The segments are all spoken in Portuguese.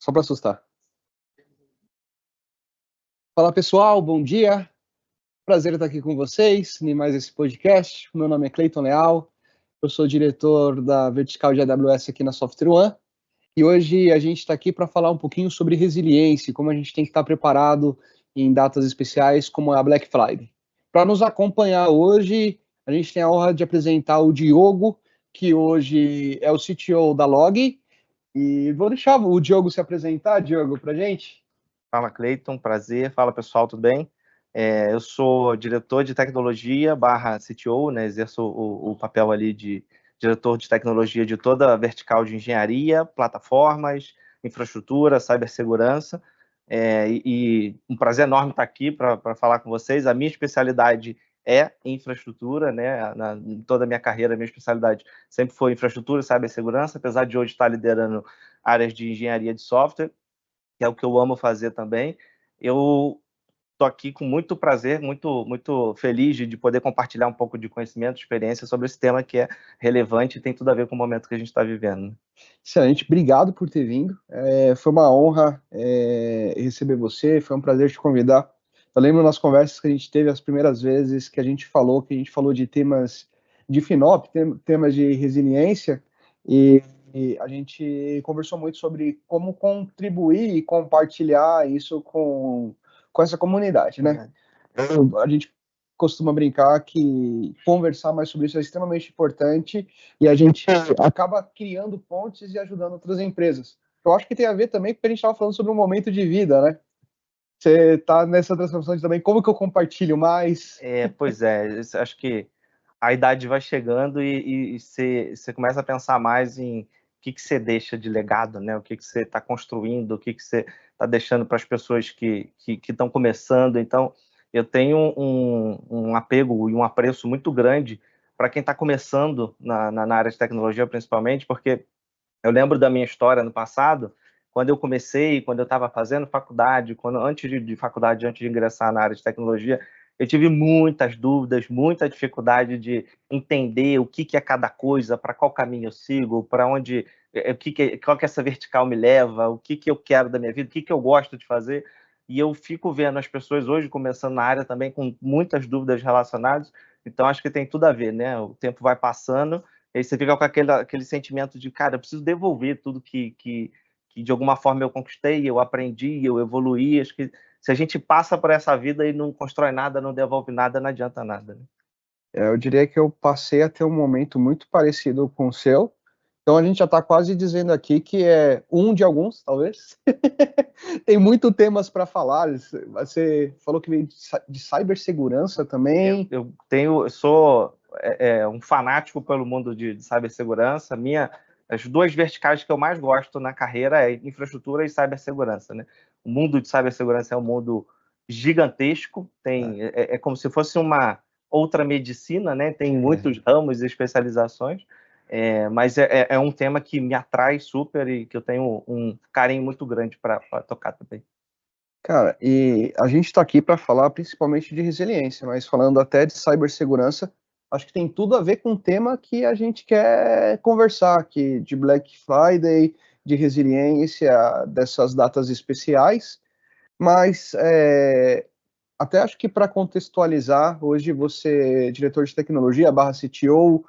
Só para assustar. Fala pessoal, bom dia. Prazer estar aqui com vocês em mais esse podcast. Meu nome é Cleiton Leal, eu sou diretor da vertical de AWS aqui na SoftwareOne e hoje a gente está aqui para falar um pouquinho sobre resiliência, como a gente tem que estar preparado em datas especiais como a Black Friday. Para nos acompanhar hoje, a gente tem a honra de apresentar o Diogo, que hoje é o CTO da Log, e vou deixar o Diogo se apresentar, Diogo, para a gente. Fala, Cleiton, prazer. Fala, pessoal, tudo bem? Eu sou diretor de tecnologia / CTO, né? Exerço o papel ali de diretor de tecnologia de toda a vertical de engenharia, plataformas, infraestrutura, cibersegurança. E um prazer enorme estar aqui para falar com vocês. A minha especialidade é infraestrutura, né? Em toda a minha carreira, a minha especialidade sempre foi infraestrutura e cibersegurança, apesar de hoje estar liderando áreas de engenharia de software, que é o que eu amo fazer também. Eu estou aqui com muito prazer, muito feliz de poder compartilhar um pouco de conhecimento, experiência sobre esse tema que é relevante e tem tudo a ver com o momento que a gente está vivendo. Excelente, obrigado por ter vindo. Foi uma honra receber você, foi um prazer te convidar. Eu lembro nas conversas que a gente teve as primeiras vezes que a gente falou de temas de FinOps, temas de resiliência, e a gente conversou muito sobre como contribuir e compartilhar isso com essa comunidade, né? A gente costuma brincar que conversar mais sobre isso é extremamente importante e a gente acaba criando pontes e ajudando outras empresas. Eu acho que tem a ver também porque a gente estava falando sobre um momento de vida, né? Você está nessa transformação de também, como que eu compartilho mais? Pois é, acho que a idade vai chegando e você começa a pensar mais em o que você deixa de legado, né? O que você está construindo, o que você está deixando para as pessoas que estão começando. Então, eu tenho um apego e um apreço muito grande para quem está começando na área de tecnologia, principalmente, porque eu lembro da minha história no passado, quando eu comecei, quando eu estava fazendo faculdade, antes de faculdade, antes de ingressar na área de tecnologia, eu tive muitas dúvidas, muita dificuldade de entender o que é cada coisa, para qual caminho eu sigo, para onde, qual que essa vertical me leva, o que eu quero da minha vida, o que eu gosto de fazer. E eu fico vendo as pessoas hoje começando na área também com muitas dúvidas relacionadas. Então, acho que tem tudo a ver, né? O tempo vai passando, e aí você fica com aquele sentimento de, cara, eu preciso devolver tudo que de alguma forma eu conquistei, eu aprendi, eu evoluí. Acho que se a gente passa por essa vida e não constrói nada, não devolve nada, não adianta nada, né? Eu diria que eu passei a ter um momento muito parecido com o seu. Então a gente já está quase dizendo aqui que é um de alguns, talvez. Tem muito temas para falar. Você falou que veio de cibersegurança também. Eu sou um fanático pelo mundo de cibersegurança. As duas verticais que eu mais gosto na carreira é infraestrutura e cibersegurança, né? O mundo de cibersegurança é um mundo gigantesco, é como se fosse uma outra medicina, né? Tem muitos ramos e especializações, mas é um tema que me atrai super e que eu tenho um carinho muito grande para tocar também. Cara, e a gente está aqui para falar principalmente de resiliência, mas falando até de cibersegurança, acho que tem tudo a ver com o tema que a gente quer conversar aqui, de Black Friday, de resiliência, dessas datas especiais, mas até acho que para contextualizar, hoje você é diretor de tecnologia / CTO,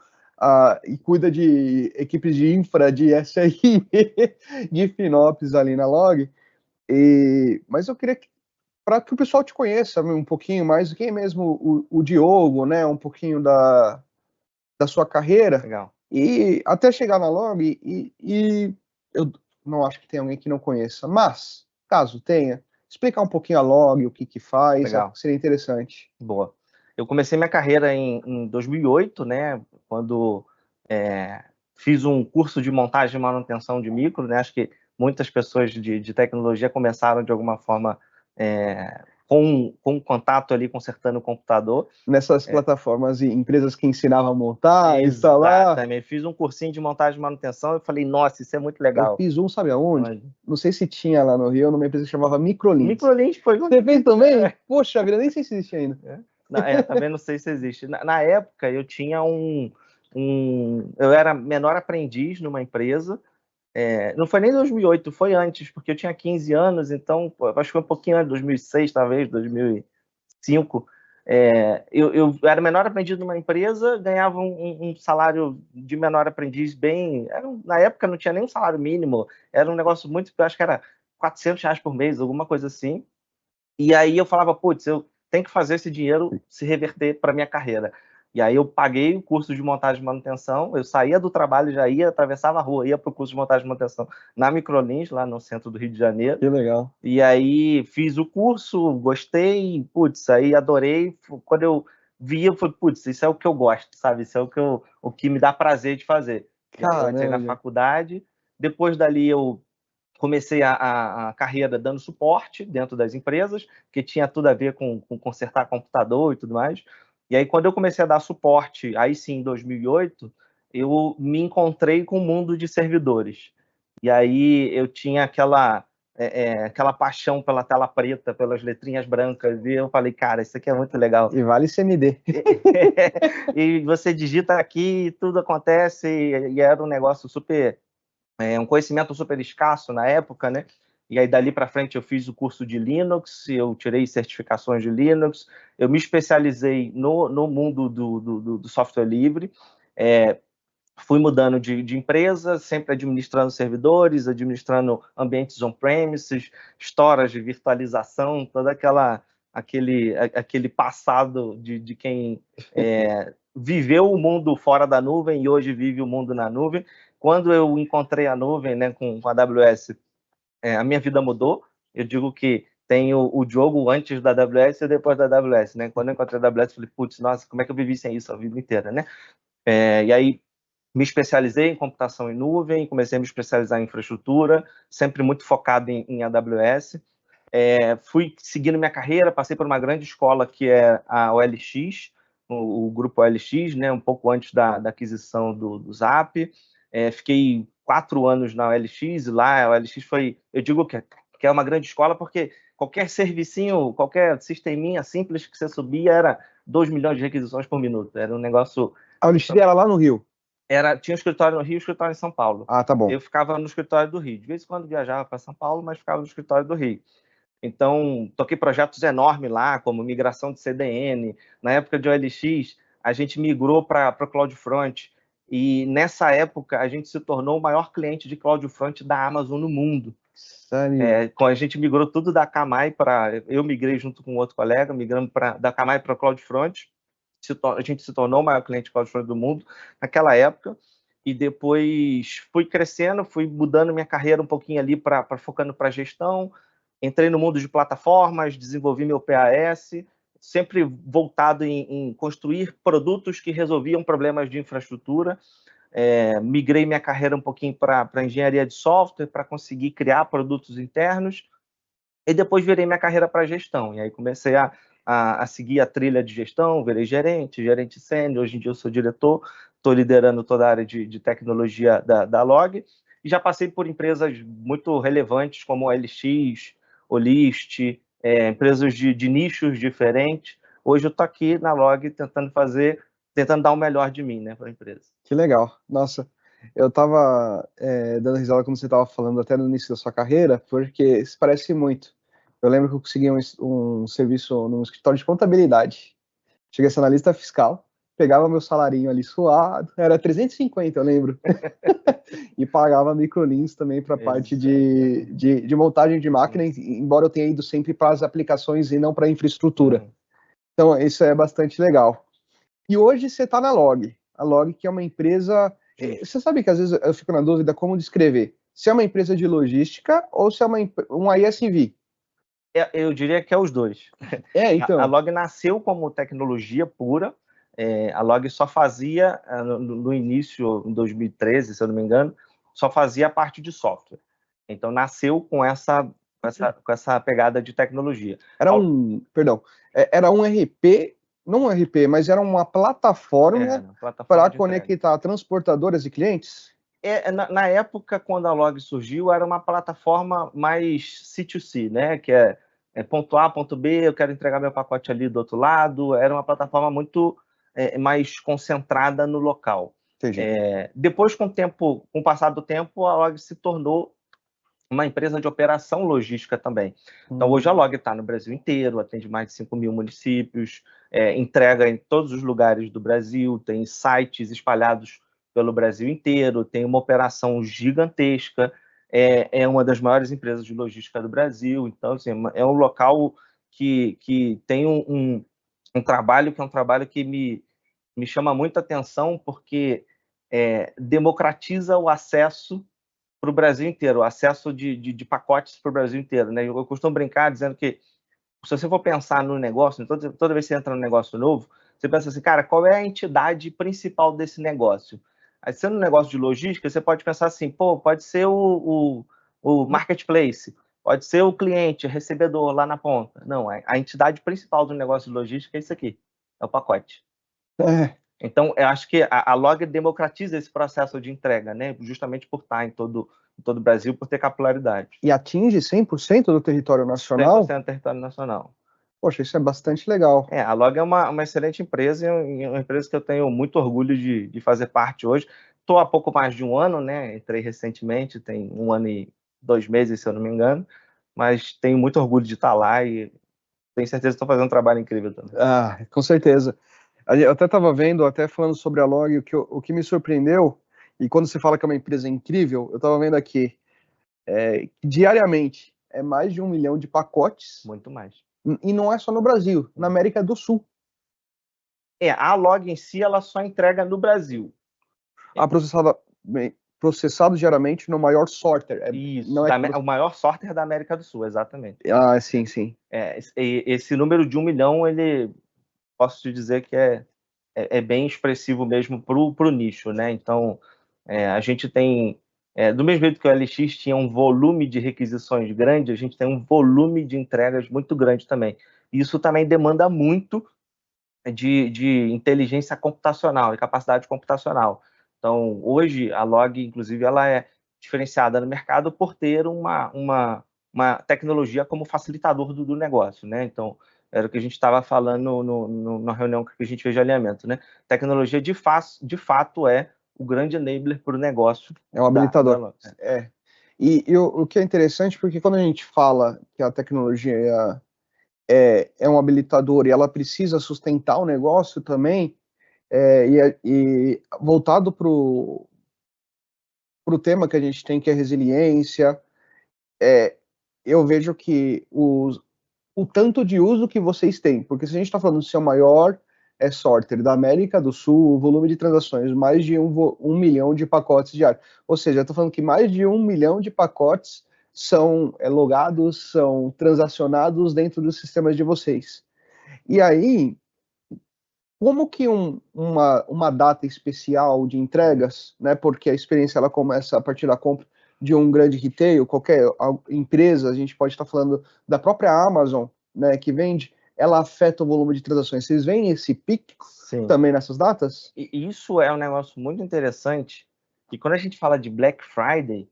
e cuida de equipes de infra, de SRE, de FinOps ali na Log. Mas eu queria para que o pessoal te conheça um pouquinho mais, quem é mesmo o Diogo, né? Um pouquinho da sua carreira. Legal. E até chegar na Log, e eu não acho que tem alguém que não conheça, mas, caso tenha, explicar um pouquinho a Log, o que faz, Legal. seria interessante. Boa. Eu comecei minha carreira em 2008, né? Quando fiz um curso de montagem e manutenção de micro, né? Acho que muitas pessoas de tecnologia começaram de alguma forma com contato ali, consertando o computador. Nessas plataformas e empresas que ensinavam a montar, instalar. Exatamente. Fiz um cursinho de montagem e manutenção e falei, nossa, isso é muito Eu legal. fiz sabe aonde? Não sei se tinha lá no Rio, numa empresa que chamava Microlins. Microlins foi. Você fez também? Poxa vida, nem sei se existe ainda. Também não sei se existe. Na época, eu tinha eu era menor aprendiz numa empresa Não foi nem 2008, foi antes, porque eu tinha 15 anos, então acho que foi um pouquinho antes, 2006 talvez, 2005. Eu era menor aprendiz numa empresa, ganhava um salário de menor aprendiz bem... na época não tinha nem um salário mínimo, era um negócio muito... acho que era R$ 400 por mês, alguma coisa assim. E aí eu falava, putz, eu tenho que fazer esse dinheiro se reverter para minha carreira. E aí eu paguei o curso de montagem e manutenção, eu saía do trabalho, já ia, atravessava a rua, ia para o curso de montagem e manutenção na Microlins, lá no centro do Rio de Janeiro. Que legal. E aí fiz o curso, gostei, putz, aí adorei. Quando eu vi, eu falei, putz, isso é o que eu gosto, sabe? Isso é o que me dá prazer de fazer. E aí eu entrei na Caramba. faculdade, depois dali eu comecei a carreira dando suporte dentro das empresas, que tinha tudo a ver com consertar computador e tudo mais. E aí, quando eu comecei a dar suporte, aí sim, em 2008, eu me encontrei com o mundo de servidores. E aí eu tinha aquela paixão pela tela preta, pelas letrinhas brancas, e eu falei, cara, isso aqui é muito legal. E vale CMD. E você digita aqui, tudo acontece, e era um negócio super... um conhecimento super escasso na época, né? E aí, dali para frente, eu fiz o curso de Linux, eu tirei certificações de Linux, eu me especializei no mundo do software livre, fui mudando de empresa, sempre administrando servidores, administrando ambientes on-premises, storage, virtualização, toda aquele passado de quem viveu o mundo fora da nuvem e hoje vive o mundo na nuvem. Quando eu encontrei a nuvem, né, com a AWS, a minha vida mudou. Eu digo que tem o jogo antes da AWS e depois da AWS, né? Quando eu encontrei a AWS, eu falei, putz, nossa, como é que eu vivi sem isso a vida inteira, né? E aí me especializei em computação em nuvem, comecei a me especializar em infraestrutura, sempre muito focado em AWS. Fui seguindo minha carreira, passei por uma grande escola que é a OLX, o grupo OLX, né, um pouco antes da aquisição do Zap. Fiquei 4 anos na OLX, e lá a OLX foi, eu digo que é uma grande escola porque qualquer servicinho, qualquer sisteminha simples que você subia era 2 milhões de requisições por minuto. Era um negócio... A Unixi era lá no Rio. Tinha um escritório no Rio e um escritório em São Paulo. Ah, tá bom. Eu ficava no escritório do Rio. De vez em quando viajava para São Paulo, mas ficava no escritório do Rio. Então, toquei projetos enormes lá, como migração de CDN. Na época de OLX, a gente migrou para CloudFront. E nessa época, a gente se tornou o maior cliente de CloudFront da Amazon no mundo. Sério? A gente migrou tudo da Akamai para... Eu migrei junto com outro colega, migramos da Akamai para CloudFront. A gente se tornou o maior cliente de CloudFront do mundo naquela época. E depois fui crescendo, fui mudando minha carreira um pouquinho ali, focando para gestão. Entrei no mundo de plataformas, desenvolvi meu PAS, sempre voltado em construir produtos que resolviam problemas de infraestrutura. Migrei minha carreira um pouquinho para engenharia de software, para conseguir criar produtos internos. E depois virei minha carreira para gestão. E aí comecei a seguir a trilha de gestão, virei gerente sênior, hoje em dia eu sou diretor, estou liderando toda a área de tecnologia da Log, e já passei por empresas muito relevantes como a LX, Olist, empresas de nichos diferentes. Hoje eu estou aqui na Log tentando dar o melhor de mim, né, para a empresa. Que legal. Nossa, eu estava dando risada como você estava falando até no início da sua carreira, porque se parece muito. Eu lembro que eu consegui um serviço num escritório de contabilidade. Cheguei a ser analista fiscal, pegava meu salarinho ali suado, era 350, eu lembro, e pagava microlins também para a parte de montagem de máquina, embora eu tenha ido sempre para as aplicações e não para a infraestrutura. Então, isso é bastante legal. E hoje você está na Log. A Log, que é uma empresa... Você sabe que às vezes eu fico na dúvida como descrever. Se é uma empresa de logística ou se é uma ISV. Eu diria que é os dois. Então. A Log nasceu como tecnologia pura. A Log só fazia, no início, em 2013, se eu não me engano, só fazia a parte de software. Então, nasceu com essa pegada de tecnologia. Era era um RP, não um RP, mas era uma plataforma para conectar transportadoras e clientes? Na época, quando a Log surgiu, era uma plataforma mais C2C, né? Que é ponto A, ponto B, eu quero entregar meu pacote ali do outro lado. Era uma plataforma muito mais concentrada no local. Entendi. Depois, com o passar do tempo, a Log se tornou uma empresa de operação logística também. Então, hoje a Log está no Brasil inteiro, atende mais de 5 mil municípios, entrega em todos os lugares do Brasil, tem sites espalhados pelo Brasil inteiro, tem uma operação gigantesca, é uma das maiores empresas de logística do Brasil. Então, assim, é um local que tem um trabalho que é um trabalho que me chama muita atenção, porque democratiza o acesso para o Brasil inteiro, o acesso de pacotes para o Brasil inteiro, né? Eu costumo brincar dizendo que, se você for pensar no negócio, toda vez que você entra num negócio novo, você pensa assim, cara, qual é a entidade principal desse negócio? Aí, sendo um negócio de logística, você pode pensar assim, pô, pode ser o marketplace, pode ser o cliente, recebedor lá na ponta. Não, a entidade principal do negócio de logística é isso aqui, é o pacote. Então, eu acho que a Log democratiza esse processo de entrega, né? Justamente por estar em todo o Brasil, por ter capilaridade. E atinge 100% do território nacional? 100% do território nacional. Poxa, isso é bastante legal. A Log é uma excelente empresa, e uma empresa que eu tenho muito orgulho de fazer parte hoje. Estou há pouco mais de um ano, né? Entrei recentemente, tem 1 ano e 2 meses, se eu não me engano, mas tenho muito orgulho de estar lá e tenho certeza que estou fazendo um trabalho incrível também. Com certeza. Eu até estava vendo, até falando sobre a Log, o que me surpreendeu, e quando você fala que é uma empresa incrível, eu estava vendo aqui, diariamente, é mais de 1 milhão de pacotes. Muito mais. E não é só no Brasil, na América do Sul. A Log em si, ela só entrega no Brasil. Processado diariamente no maior sorter. Isso, o maior sorter da América do Sul, exatamente. Sim, sim. Esse número de 1 milhão, posso te dizer que é bem expressivo mesmo para o nicho, né? Então, a gente tem, do mesmo jeito que o LX tinha um volume de requisições grande, a gente tem um volume de entregas muito grande também. Isso também demanda muito de inteligência computacional e capacidade computacional. Então, hoje, a Log, inclusive, ela é diferenciada no mercado por ter uma tecnologia como facilitador do negócio, né? Então, era o que a gente estava falando na reunião que a gente fez de alinhamento, né? Tecnologia, de fato, é o grande enabler para o negócio. É um habilitador. E o que é interessante, porque quando a gente fala que a tecnologia é um habilitador e ela precisa sustentar o negócio também, e voltado para o tema que a gente tem, que é resiliência, eu vejo que o tanto de uso que vocês têm, porque se a gente está falando do seu maior sorter da América do Sul, o volume de transações, mais de 1 milhão de pacotes diários. Ou seja, eu estou falando que mais de 1 milhão de pacotes são logados, são transacionados dentro dos sistemas de vocês. E aí, como que uma data especial de entregas, né, porque a experiência ela começa a partir da compra de um grande retail, qualquer empresa, a gente pode estar falando da própria Amazon, né, que vende, ela afeta o volume de transações. Vocês veem esse pico também nessas datas? E isso é um negócio muito interessante, que quando a gente fala de Black Friday,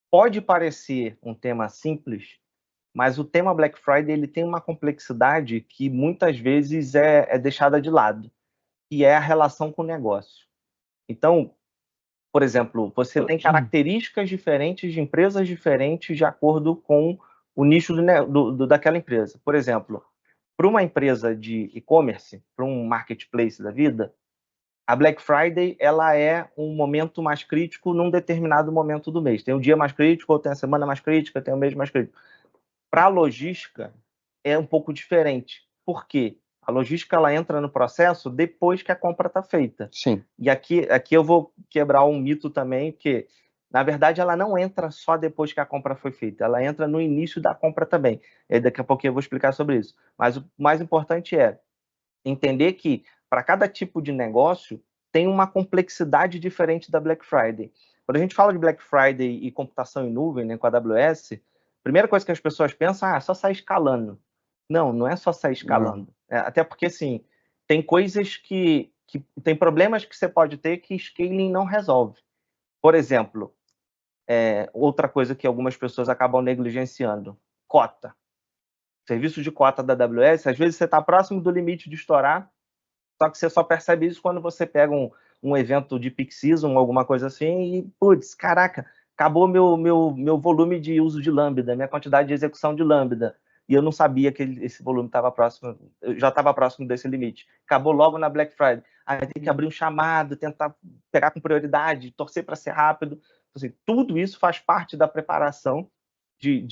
pode parecer um tema simples, mas o tema Black Friday ele tem uma complexidade que muitas vezes é deixada de lado, que é a relação com o negócio. Então, por exemplo, você tem características diferentes de empresas diferentes de acordo com o nicho daquela empresa. Por exemplo, para uma empresa de e-commerce, para um marketplace da vida, a Black Friday ela é um momento mais crítico num determinado momento do mês. Tem um dia mais crítico, ou tem a semana mais crítica, tem o mês mais crítico. Para a logística, é um pouco diferente. Por quê? A logística ela entra no processo depois que a compra está feita. Sim. E aqui eu vou quebrar um mito também, que, na verdade, ela não entra só depois que a compra foi feita, ela entra no início da compra também. E daqui a pouquinho eu vou explicar sobre isso. Mas o mais importante é entender que, para cada tipo de negócio, tem uma complexidade diferente da Black Friday. Quando a gente fala de Black Friday e computação em nuvem, né, com a AWS, a primeira coisa que as pessoas pensam é só sair escalando. Não, não é só sair escalando. Até porque, assim, tem coisas que tem problemas que você pode ter que scaling não resolve. Por exemplo, outra coisa que algumas pessoas acabam negligenciando, cota. Serviço de cota da AWS, às vezes você está próximo do limite de estourar, só que você só percebe isso quando você pega um um evento de peak season, alguma coisa assim, e, putz, caraca, acabou meu volume de uso de Lambda, minha quantidade de execução de Lambda, e eu não sabia que esse volume estava próximo, já estava próximo desse limite. Acabou logo na Black Friday. Aí tem que abrir um chamado, tentar pegar com prioridade, torcer para ser rápido. Assim, tudo isso faz parte da preparação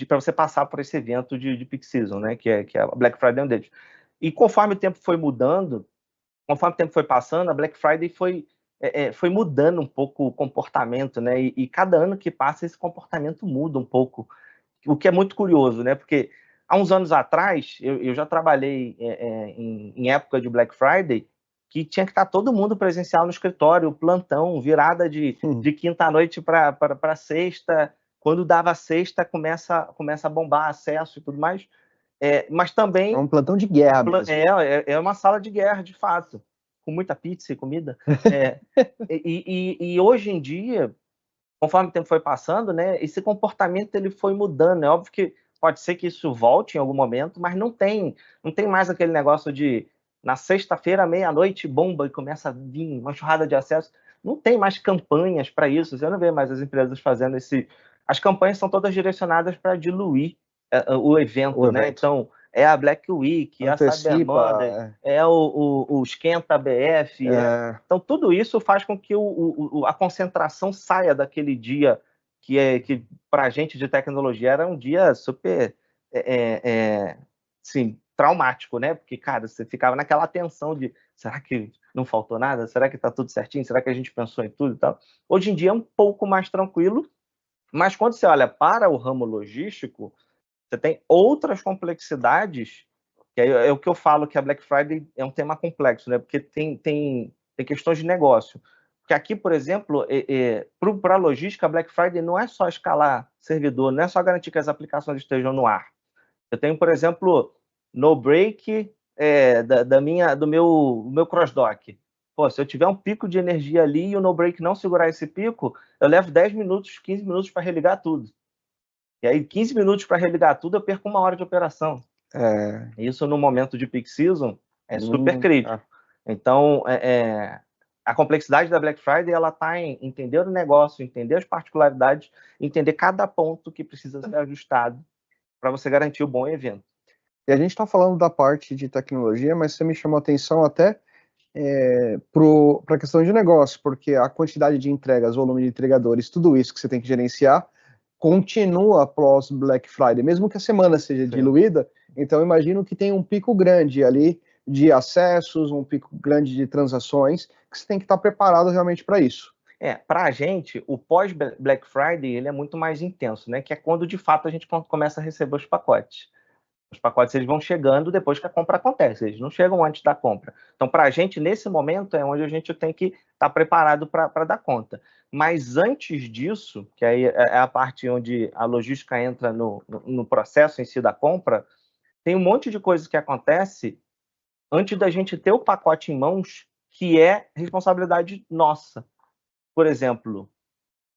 para você passar por esse evento de peak season, né? Que é a Black Friday um deles. E conforme o tempo foi mudando, conforme o tempo foi passando, a Black Friday foi mudando um pouco o comportamento, né? E cada ano que passa, esse comportamento muda um pouco, o que é muito curioso, né? Porque há uns anos atrás, eu já trabalhei em época de Black Friday, que tinha que estar todo mundo presencial no escritório, plantão, virada de quinta à noite para sexta. Quando dava sexta, começa a bombar acesso e tudo mais. Mas também... É um plantão de guerra mesmo. É uma sala de guerra, de fato, com muita pizza e comida. E hoje em dia, conforme o tempo foi passando, né, esse comportamento ele foi mudando. É óbvio que pode ser que isso volte em algum momento, mas não tem mais aquele negócio de na sexta-feira, meia-noite, bomba e começa a vir uma enxurrada de acesso. Não tem mais campanhas para isso. Você não vê mais as empresas fazendo esse... As campanhas são todas direcionadas para diluir o evento, né? Então, é a Black Week, a Cyber Monday, é o Esquenta BF. Então, tudo isso faz com que a concentração saia daquele dia que para a gente de tecnologia era um dia super assim, traumático, né? Porque, cara, você ficava naquela tensão de será que não faltou nada? Será que está tudo certinho? Será que a gente pensou em tudo e tal? Hoje em dia é um pouco mais tranquilo, mas quando você olha para o ramo logístico, você tem outras complexidades, que é o que eu falo que a Black Friday é um tema complexo, né? Porque tem questões de negócio. Porque aqui, por exemplo, para a logística, a Black Friday não é só escalar servidor, não é só garantir que as aplicações estejam no ar. Eu tenho, por exemplo, no break do meu cross-dock. Pô, se eu tiver um pico de energia ali e o no break não segurar esse pico, eu levo 10 minutos, 15 minutos para religar tudo. E aí, 15 minutos para religar tudo, eu perco 1 hora de operação. Isso, no momento de peak season, é super crítico. Então, a complexidade da Black Friday ela está em entender o negócio, entender as particularidades, entender cada ponto que precisa ser ajustado para você garantir o bom evento. E a gente está falando da parte de tecnologia, mas você me chamou a atenção até para a questão de negócio, porque a quantidade de entregas, volume de entregadores, tudo isso que você tem que gerenciar, continua após Black Friday, mesmo que a semana seja diluída. Então, imagino que tem um pico grande ali de acessos, um pico grande de transações, que você tem que estar preparado realmente para isso. Para a gente, o pós-Black Friday ele é muito mais intenso, né? Que é quando, de fato, a gente começa a receber os pacotes. Os pacotes eles vão chegando depois que a compra acontece, eles não chegam antes da compra. Então, para a gente, nesse momento, é onde a gente tem que estar preparado para dar conta. Mas antes disso, que aí é a parte onde a logística entra no processo em si da compra, tem um monte de coisa que acontece antes da gente ter o pacote em mãos, que é responsabilidade nossa. Por exemplo,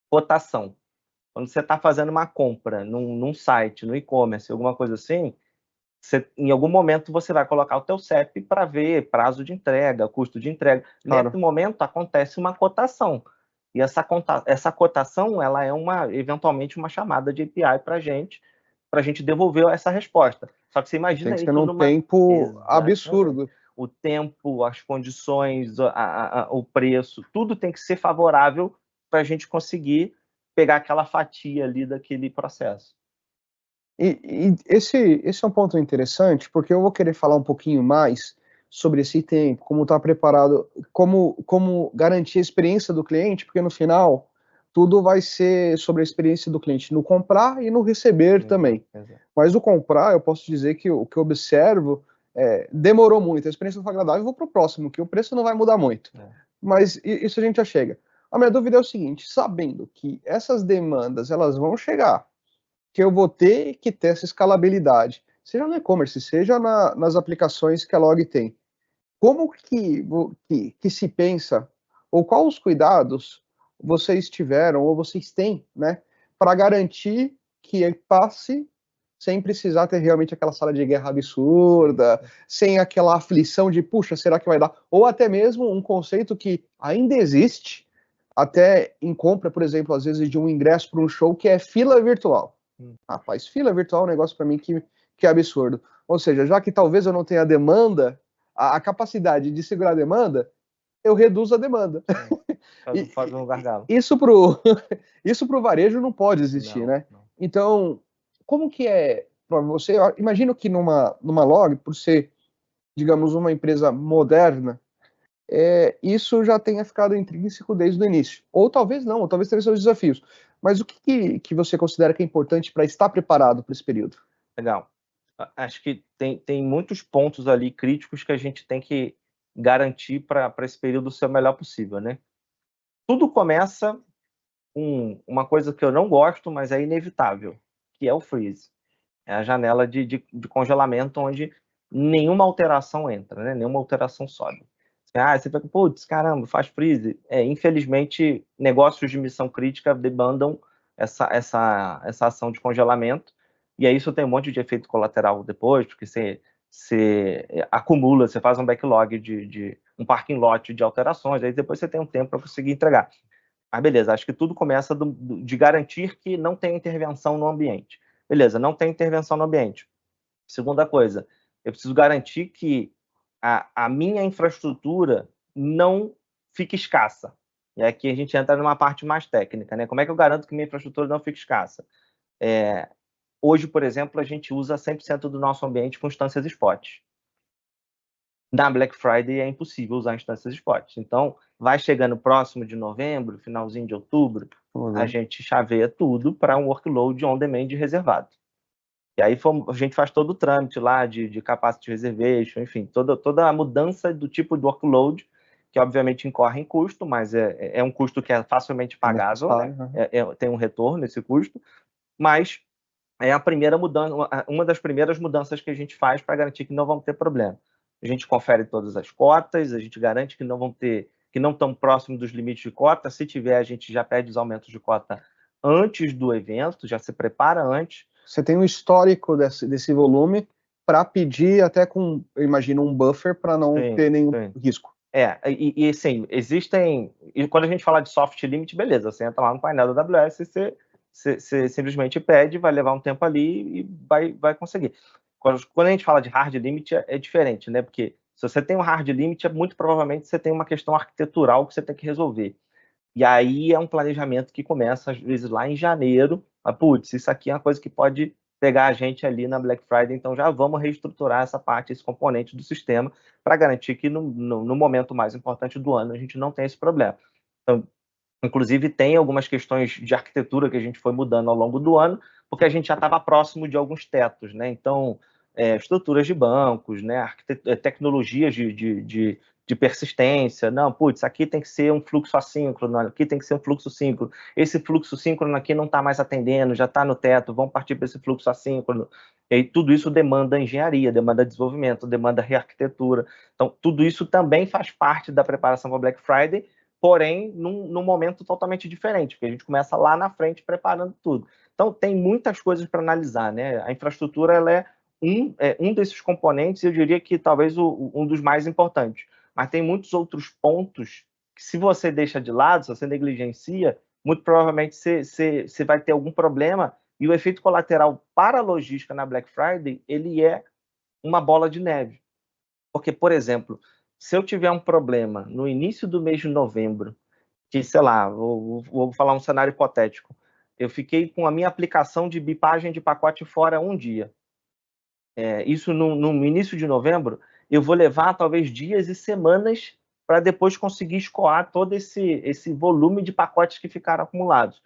cotação. Quando você está fazendo uma compra num site, no e-commerce, alguma coisa assim, em algum momento você vai colocar o teu CEP para ver prazo de entrega, custo de entrega. Claro. Nesse momento acontece uma cotação. E essa cotação ela é eventualmente uma chamada de API para a gente devolver essa resposta. Só que você imagina isso num tempo absurdo. O tempo, as condições, o preço, tudo tem que ser favorável para a gente conseguir pegar aquela fatia ali daquele processo. E esse é um ponto interessante, porque eu vou querer falar um pouquinho mais sobre esse tempo, como estar preparado, como garantir a experiência do cliente, porque no final tudo vai ser sobre a experiência do cliente no comprar e no receber também. Exato. Mas o comprar, eu posso dizer que o que eu observo demorou muito, a experiência não foi agradável, eu vou para o próximo, que o preço não vai mudar muito. Mas isso a gente já chega. A minha dúvida é o seguinte, sabendo que essas demandas elas vão chegar, que eu vou ter que ter essa escalabilidade, seja no e-commerce, seja nas aplicações que a Log tem. Como que se pensa, ou quais os cuidados vocês tiveram, ou vocês têm, né, para garantir que passe sem precisar ter realmente aquela sala de guerra absurda, sem aquela aflição de, puxa, será que vai dar? Ou até mesmo um conceito que ainda existe, até em compra, por exemplo, às vezes de um ingresso para um show, que é fila virtual. Rapaz, fila virtual é um negócio para mim que é absurdo. Ou seja, já que talvez eu não tenha demanda, a capacidade de segurar a demanda, eu reduzo a demanda. Faz um gargalo. Isso pro varejo não pode existir, Não, né? não. Então, como que é para você? Eu imagino que numa log, por ser, digamos, uma empresa moderna, isso já tenha ficado intrínseco desde o início. Ou talvez não, ou talvez tenha seus desafios. Mas o que você considera que é importante para estar preparado para esse período? Legal. Acho que tem muitos pontos ali críticos que a gente tem que garantir para esse período ser o melhor possível, né? Tudo começa com uma coisa que eu não gosto, mas é inevitável, que é o freeze. É a janela de congelamento onde nenhuma alteração entra, né? Nenhuma alteração sobe. Você fica, putz, caramba, faz freeze. Infelizmente, negócios de missão crítica demandam essa ação de congelamento, e aí isso tem um monte de efeito colateral depois, porque você acumula, você faz um backlog de um parking lot de alterações, aí depois você tem um tempo para conseguir entregar. Mas beleza, acho que tudo começa de garantir que não tem intervenção no ambiente. Beleza, não tem intervenção no ambiente. Segunda coisa, eu preciso garantir que a minha infraestrutura não fique escassa. E aqui a gente entra numa parte mais técnica, né? Como é que eu garanto que minha infraestrutura não fique escassa? Hoje, por exemplo, a gente usa 100% do nosso ambiente com instâncias spot. Na Black Friday é impossível usar instâncias spot. Então, vai chegando próximo de novembro, finalzinho de outubro, a gente chaveia tudo para um workload on-demand reservado. E aí a gente faz todo o trâmite lá de capacity reservation, enfim, toda a mudança do tipo de workload, que obviamente incorre em custo, mas é um custo que é facilmente pagável, né? Tem um retorno esse custo, mas é a primeira mudança, uma das primeiras mudanças que a gente faz para garantir que não vamos ter problema. A gente confere todas as cotas, a gente garante que não estão próximos dos limites de cota. Se tiver, a gente já pede os aumentos de cota antes do evento, já se prepara antes. Você tem um histórico desse volume para pedir até com, eu imagino, um buffer para não ter nenhum risco. E assim, existem... E quando a gente fala de soft limit, beleza, você entra lá no painel da AWS e você simplesmente pede, vai levar um tempo ali e vai conseguir. Quando a gente fala de hard limit, é diferente, né? Porque se você tem um hard limit, muito provavelmente você tem uma questão arquitetural que você tem que resolver. E aí é um planejamento que começa, às vezes, lá em janeiro. Putz, isso aqui é uma coisa que pode pegar a gente ali na Black Friday, então já vamos reestruturar essa parte, esse componente do sistema, para garantir que no momento mais importante do ano a gente não tem esse problema. Então, inclusive, tem algumas questões de arquitetura que a gente foi mudando ao longo do ano, porque a gente já estava próximo de alguns tetos, né? Então, estruturas de bancos, né? Tecnologias de persistência. Não, putz, aqui tem que ser um fluxo assíncrono, aqui tem que ser um fluxo síncrono. Esse fluxo síncrono aqui não está mais atendendo, já está no teto, vamos partir para esse fluxo assíncrono. E aí, tudo isso demanda engenharia, demanda desenvolvimento, demanda rearquitetura. Então, tudo isso também faz parte da preparação para Black Friday, porém, num momento totalmente diferente, porque a gente começa lá na frente preparando tudo. Então, tem muitas coisas para analisar, né? A infraestrutura, ela é um desses componentes, eu diria que talvez um dos mais importantes. Mas tem muitos outros pontos que, se você deixa de lado, se você negligencia, muito provavelmente você vai ter algum problema, e o efeito colateral para a logística na Black Friday, ele é uma bola de neve. Porque, por exemplo, se eu tiver um problema no início do mês de novembro, que, sei lá, vou falar um cenário hipotético, eu fiquei com a minha aplicação de bipagem de pacote fora um dia. Isso no início de novembro, eu vou levar talvez dias e semanas para depois conseguir escoar todo esse volume de pacotes que ficaram acumulados.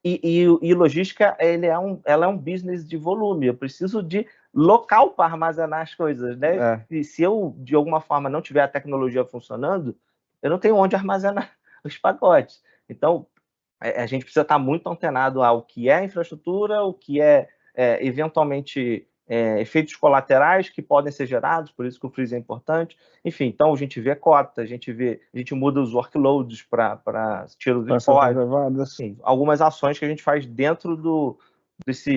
E logística, ela é um business de volume. Eu preciso de local para armazenar as coisas, né? E se eu, de alguma forma, não tiver a tecnologia funcionando, eu não tenho onde armazenar os pacotes. Então, a gente precisa estar muito antenado ao que é infraestrutura, o que eventualmente, efeitos colaterais que podem ser gerados, por isso que o freeze é importante. Enfim, então a gente vê cota, a gente muda os workloads para tiro de código. Algumas ações que a gente faz dentro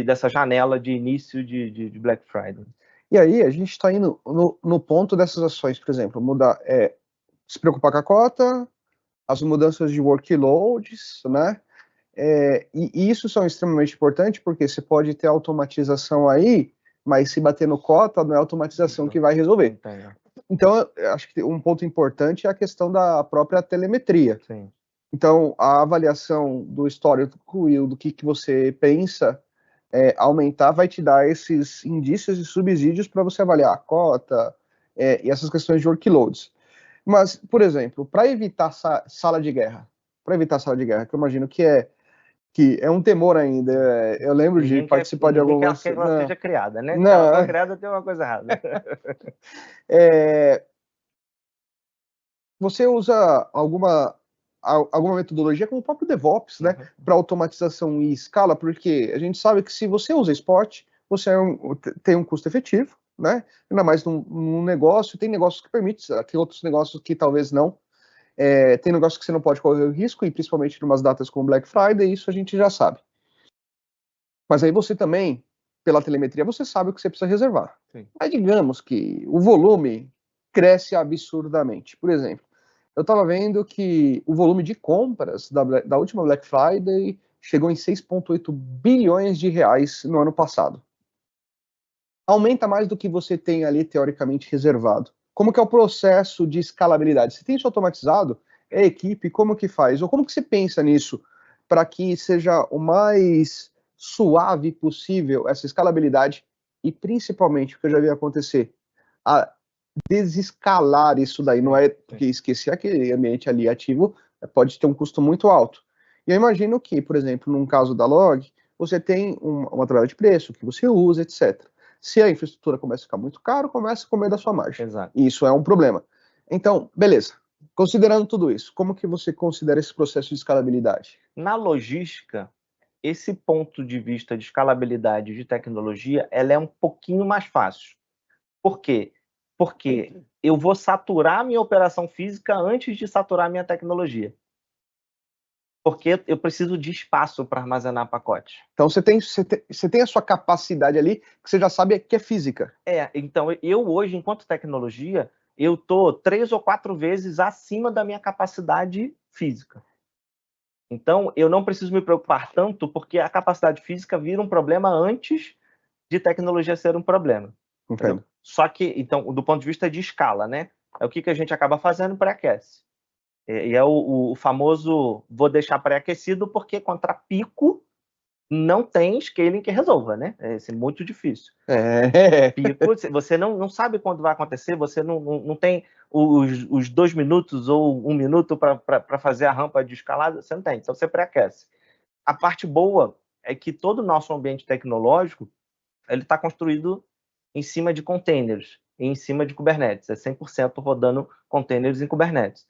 dessa janela de início de Black Friday. E aí a gente está indo no ponto dessas ações, por exemplo, se preocupar com a cota, as mudanças de workloads, né? E isso são extremamente importantes porque você pode ter automatização aí, mas se bater no cota, não é a automatização que vai resolver. Então, eu acho que um ponto importante é a questão da própria telemetria. Sim. Então, a avaliação do histórico e do que você pensa aumentar vai te dar esses indícios e subsídios para você avaliar a cota e essas questões de workloads. Mas, por exemplo, para evitar sala de guerra, que eu imagino que é um temor ainda. Eu lembro de participar de algumas... Quer que ela seja criada, né? Não. Se ela for criada, tem uma coisa errada. Você usa alguma metodologia, como o próprio DevOps, né, para automatização em escala, porque a gente sabe que se você usa Spot, você tem um custo efetivo, né, ainda mais num negócio, tem negócios que permitem, tem outros negócios que talvez não, tem negócios que você não pode correr o risco, e principalmente em umas datas como Black Friday, isso a gente já sabe. Mas aí você também, pela telemetria, você sabe o que você precisa reservar. Sim. Mas digamos que o volume cresce absurdamente. Por exemplo, eu estava vendo que o volume de compras da última Black Friday chegou em 6,8 bilhões de reais no ano passado. Aumenta mais do que você tem ali, teoricamente, reservado. Como que é o processo de escalabilidade? Você tem isso automatizado? É a equipe? Como que faz? Ou como que você pensa nisso para que seja o mais suave possível essa escalabilidade e, principalmente, o que eu já vi acontecer, a desescalar isso daí, não é porque esquecer aquele ambiente ali ativo pode ter um custo muito alto. E eu imagino que, por exemplo, num caso da Log, você tem uma tabela de preço que você usa, etc. Se a infraestrutura começa a ficar muito caro, começa a comer da sua margem. Exato. E isso é um problema. Então, beleza. Considerando tudo isso, como que você considera esse processo de escalabilidade? Na logística, esse ponto de vista de escalabilidade de tecnologia, ela é um pouquinho mais fácil. Por quê? Porque eu vou saturar a minha operação física antes de saturar a minha tecnologia. Porque eu preciso de espaço para armazenar pacote. Então você tem a sua capacidade ali que você já sabe que é física. Então eu hoje, enquanto tecnologia, eu estou 3 ou 4 vezes acima da minha capacidade física. Então eu não preciso me preocupar tanto porque a capacidade física vira um problema antes de tecnologia ser um problema. Entendo. Só que, então, do ponto de vista de escala, né? É o que a gente acaba fazendo? Pré-aquece. E é o famoso vou deixar pré-aquecido porque contra pico não tem scaling que resolva, né? É muito difícil. Pico, você não sabe quando vai acontecer, você não tem os 2 minutos ou 1 minuto para fazer a rampa de escalada, você não tem, então você pré-aquece. A parte boa é que todo o nosso ambiente tecnológico ele está construído em cima de containers, em cima de Kubernetes, é 100% rodando containers em Kubernetes.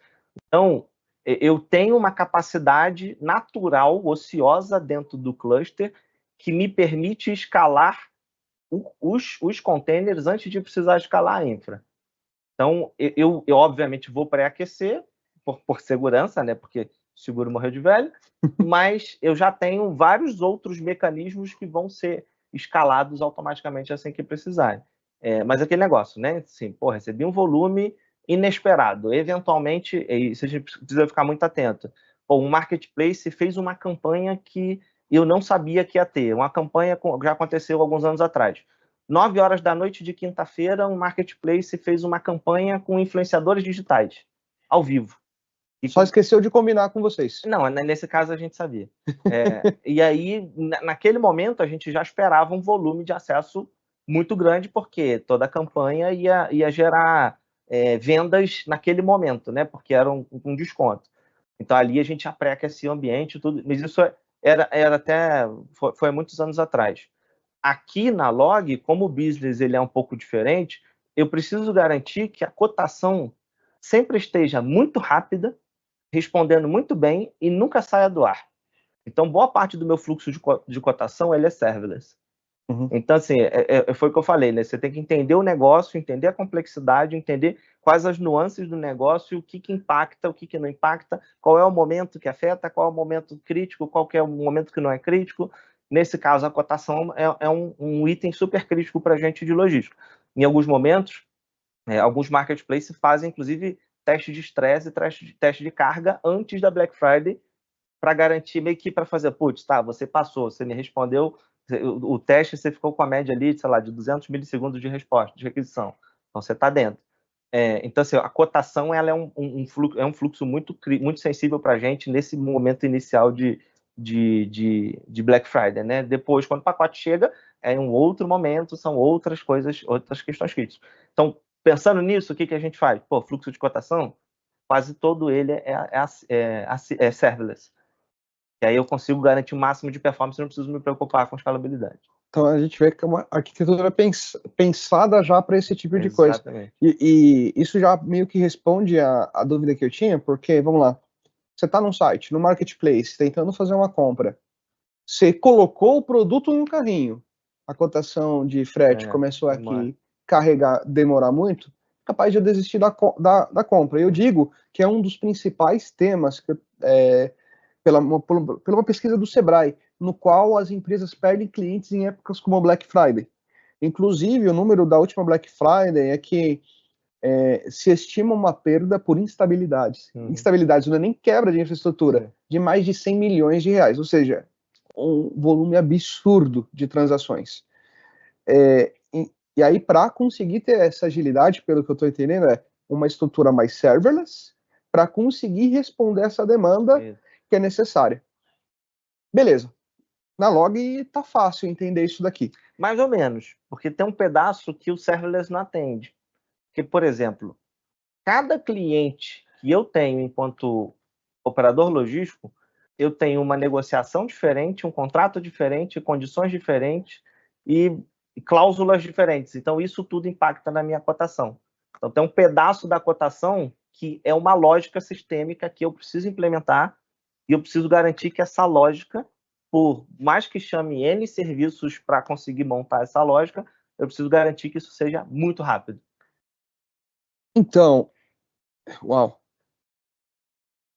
Então, eu tenho uma capacidade natural, ociosa dentro do cluster, que me permite escalar os containers antes de precisar escalar a infra. Então, eu obviamente vou pré-aquecer, por segurança, né? Porque seguro morreu de velho, mas eu já tenho vários outros mecanismos que vão ser escalados automaticamente assim que precisarem. Mas aquele negócio, né? Assim, recebi um volume inesperado. Eventualmente, isso a gente precisa ficar muito atento. Um marketplace fez uma campanha que eu não sabia que ia ter. Uma campanha já aconteceu alguns anos atrás. 9 horas da noite de quinta-feira, um marketplace fez uma campanha com influenciadores digitais, ao vivo. Só esqueceu de combinar com vocês. Não, nesse caso a gente sabia. E aí, naquele momento, a gente já esperava um volume de acesso muito grande, porque toda a campanha ia gerar vendas naquele momento, né? Porque era um desconto. Então, ali a gente já pré-aquecia o ambiente, tudo, mas isso era até... Foi há muitos anos atrás. Aqui na Log, como o business ele é um pouco diferente, eu preciso garantir que a cotação sempre esteja muito rápida, respondendo muito bem e nunca saia do ar. Então, boa parte do meu fluxo de cotação ele é serverless. Uhum. Então, assim, foi o que eu falei, né? Você tem que entender o negócio, entender a complexidade, entender quais as nuances do negócio, o que impacta, o que não impacta, qual é o momento que afeta, qual é o momento crítico, qual que é o momento que não é crítico. Nesse caso, a cotação é um item super crítico para a gente de logística. Em alguns momentos, alguns marketplaces fazem, inclusive, teste de estresse e teste de carga antes da Black Friday, para garantir, meio que para fazer, putz, tá, você passou, você me respondeu, o teste você ficou com a média ali, sei lá, de 200 milissegundos de resposta, de requisição. Então, você está dentro. Então, assim, a cotação ela é um fluxo muito sensível para a gente nesse momento inicial de Black Friday, né? Depois, quando o pacote chega, é um outro momento, são outras coisas, outras questões críticas. Então, pensando nisso, o que a gente faz? Pô, fluxo de cotação, quase todo ele é serverless. E aí eu consigo garantir o máximo de performance, não preciso me preocupar com escalabilidade. Então a gente vê que é uma arquitetura pensada já para esse tipo de coisa. Exatamente. E isso já meio que responde a dúvida que eu tinha, porque, vamos lá, você está num site, no marketplace, tentando fazer uma compra, você colocou o produto no carrinho, a cotação de frete começou aqui carregar, demorar muito, capaz de eu desistir da compra. Eu digo que é um dos principais temas que, pela uma pesquisa do Sebrae, no qual as empresas perdem clientes em épocas como Black Friday. Inclusive, o número da última Black Friday é que se estima uma perda por instabilidades. Instabilidades não é nem quebra de infraestrutura, de mais de 100 milhões de reais, ou seja, um volume absurdo de transações. E aí, para conseguir ter essa agilidade, pelo que eu estou entendendo, é uma estrutura mais serverless, para conseguir responder essa demanda que é necessária. Beleza. Na log tá fácil entender isso daqui. Mais ou menos, porque tem um pedaço que o serverless não atende. Porque, por exemplo, cada cliente que eu tenho enquanto operador logístico, eu tenho uma negociação diferente, um contrato diferente, condições diferentes e cláusulas diferentes. Então, isso tudo impacta na minha cotação. Então, tem um pedaço da cotação que é uma lógica sistêmica que eu preciso implementar e eu preciso garantir que essa lógica, por mais que chame N serviços para conseguir montar essa lógica, eu preciso garantir que isso seja muito rápido. Então, uau.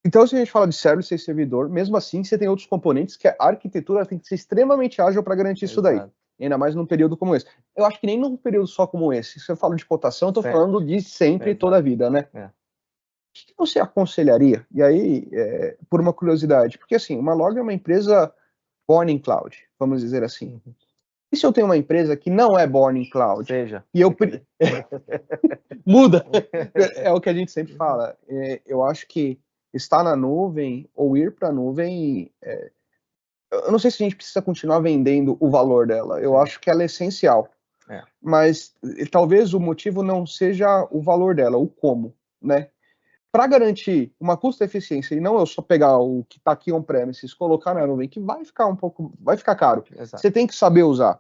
Então, se a gente fala de service e servidor, mesmo assim, você tem outros componentes que a arquitetura tem que ser extremamente ágil para garantir isso daí. Ainda mais num período como esse. Eu acho que nem num período só como esse. Se eu falo de cotação, eu estou falando de sempre, toda a vida, né? O que você aconselharia? E aí, por uma curiosidade, porque assim, uma log é uma empresa born in cloud, vamos dizer assim. E se eu tenho uma empresa que não é born in cloud? E eu muda. É o que a gente sempre fala. Eu acho que estar na nuvem ou ir para a nuvem, eu não sei se a gente precisa continuar vendendo o valor dela. Eu acho que ela é essencial. Mas talvez o motivo não seja o valor dela, o como, né? Para garantir uma custo-eficiência e não eu só pegar o que está aqui on-premises, colocar na nuvem, que vai ficar caro. Você tem que saber usar.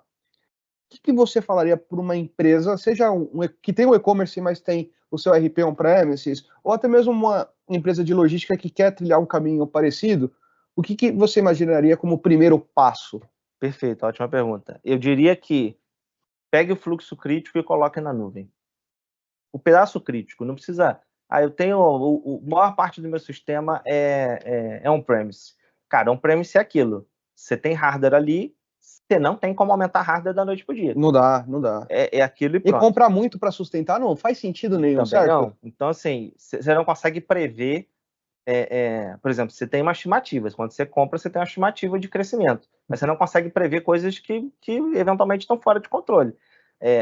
O que você falaria para uma empresa, seja que tem um e-commerce, mas tem o seu RP on-premises, ou até mesmo uma empresa de logística que quer trilhar um caminho parecido, o que você imaginaria como primeiro passo? Perfeito, ótima pergunta. Eu diria que pegue o fluxo crítico e coloque na nuvem. O pedaço crítico, não precisa... eu tenho... A maior parte do meu sistema é on-premise. Cara, on-premise é aquilo. Você tem hardware ali, você não tem como aumentar hardware da noite pro dia. Não dá. É aquilo e pronto. E comprar muito para sustentar não faz sentido nenhum, também certo? Não. Então, assim, você não consegue prever... por exemplo, você tem uma estimativa. Quando você compra, você tem uma estimativa de crescimento. Mas você não consegue prever coisas que eventualmente estão fora de controle.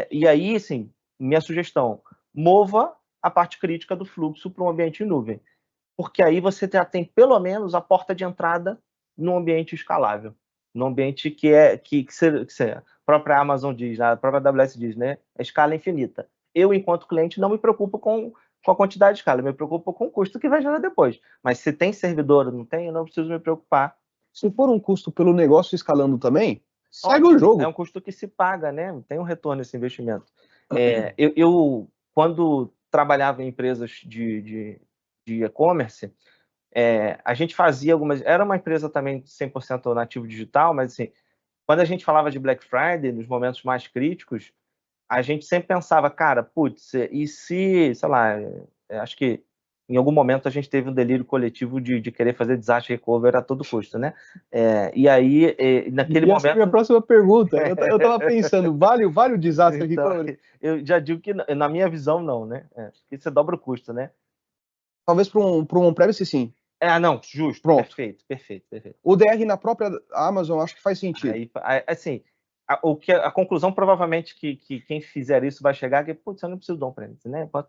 E aí, assim, minha sugestão, mova a parte crítica do fluxo para um ambiente em nuvem. Porque aí você já tem, pelo menos, a porta de entrada num ambiente escalável. Num ambiente que a própria Amazon diz, a própria AWS diz, né? A escala infinita. Eu, enquanto cliente, não me preocupo com a quantidade de escala, eu me preocupo com o custo que vai gerar depois. Mas se tem servidor ou não tem, eu não preciso me preocupar. Se for um custo pelo negócio escalando também, segue o jogo. É um custo que se paga, né? Tem um retorno esse investimento. Eu quando trabalhava em empresas de e-commerce, a gente fazia algumas... Era uma empresa também 100% nativo digital, mas assim, quando a gente falava de Black Friday, nos momentos mais críticos, a gente sempre pensava, cara, putz, e se, sei lá, acho que em algum momento a gente teve um delírio coletivo de querer fazer disaster recovery a todo custo, né? E aí, naquele essa é a minha momento... próxima pergunta. Eu estava pensando, vale o disaster Então, recovery? eu já digo que, na minha visão, não, né? Porque você dobra o custo, né? Talvez para um on-premise, sim. Não, justo, Pronto. perfeito. O DR na própria Amazon, acho que faz sentido. Aí, assim, a conclusão provavelmente que quem fizer isso vai chegar que, putz, eu não preciso de on-premise, né? Pode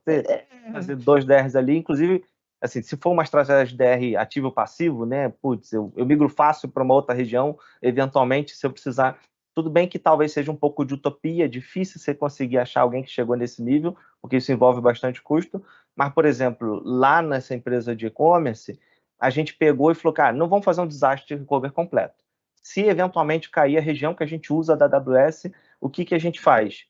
fazer 2 DRs ali, inclusive, assim, se for uma estratégia de DR ativo ou passivo, né? Putz, eu migro fácil para uma outra região, eventualmente, se eu precisar. Tudo bem que talvez seja um pouco de utopia, difícil você conseguir achar alguém que chegou nesse nível, porque isso envolve bastante custo, mas, por exemplo, lá nessa empresa de e-commerce, a gente pegou e falou, cara, não vamos fazer um disaster recovery completo. Se eventualmente cair a região que a gente usa da AWS, o que a gente faz?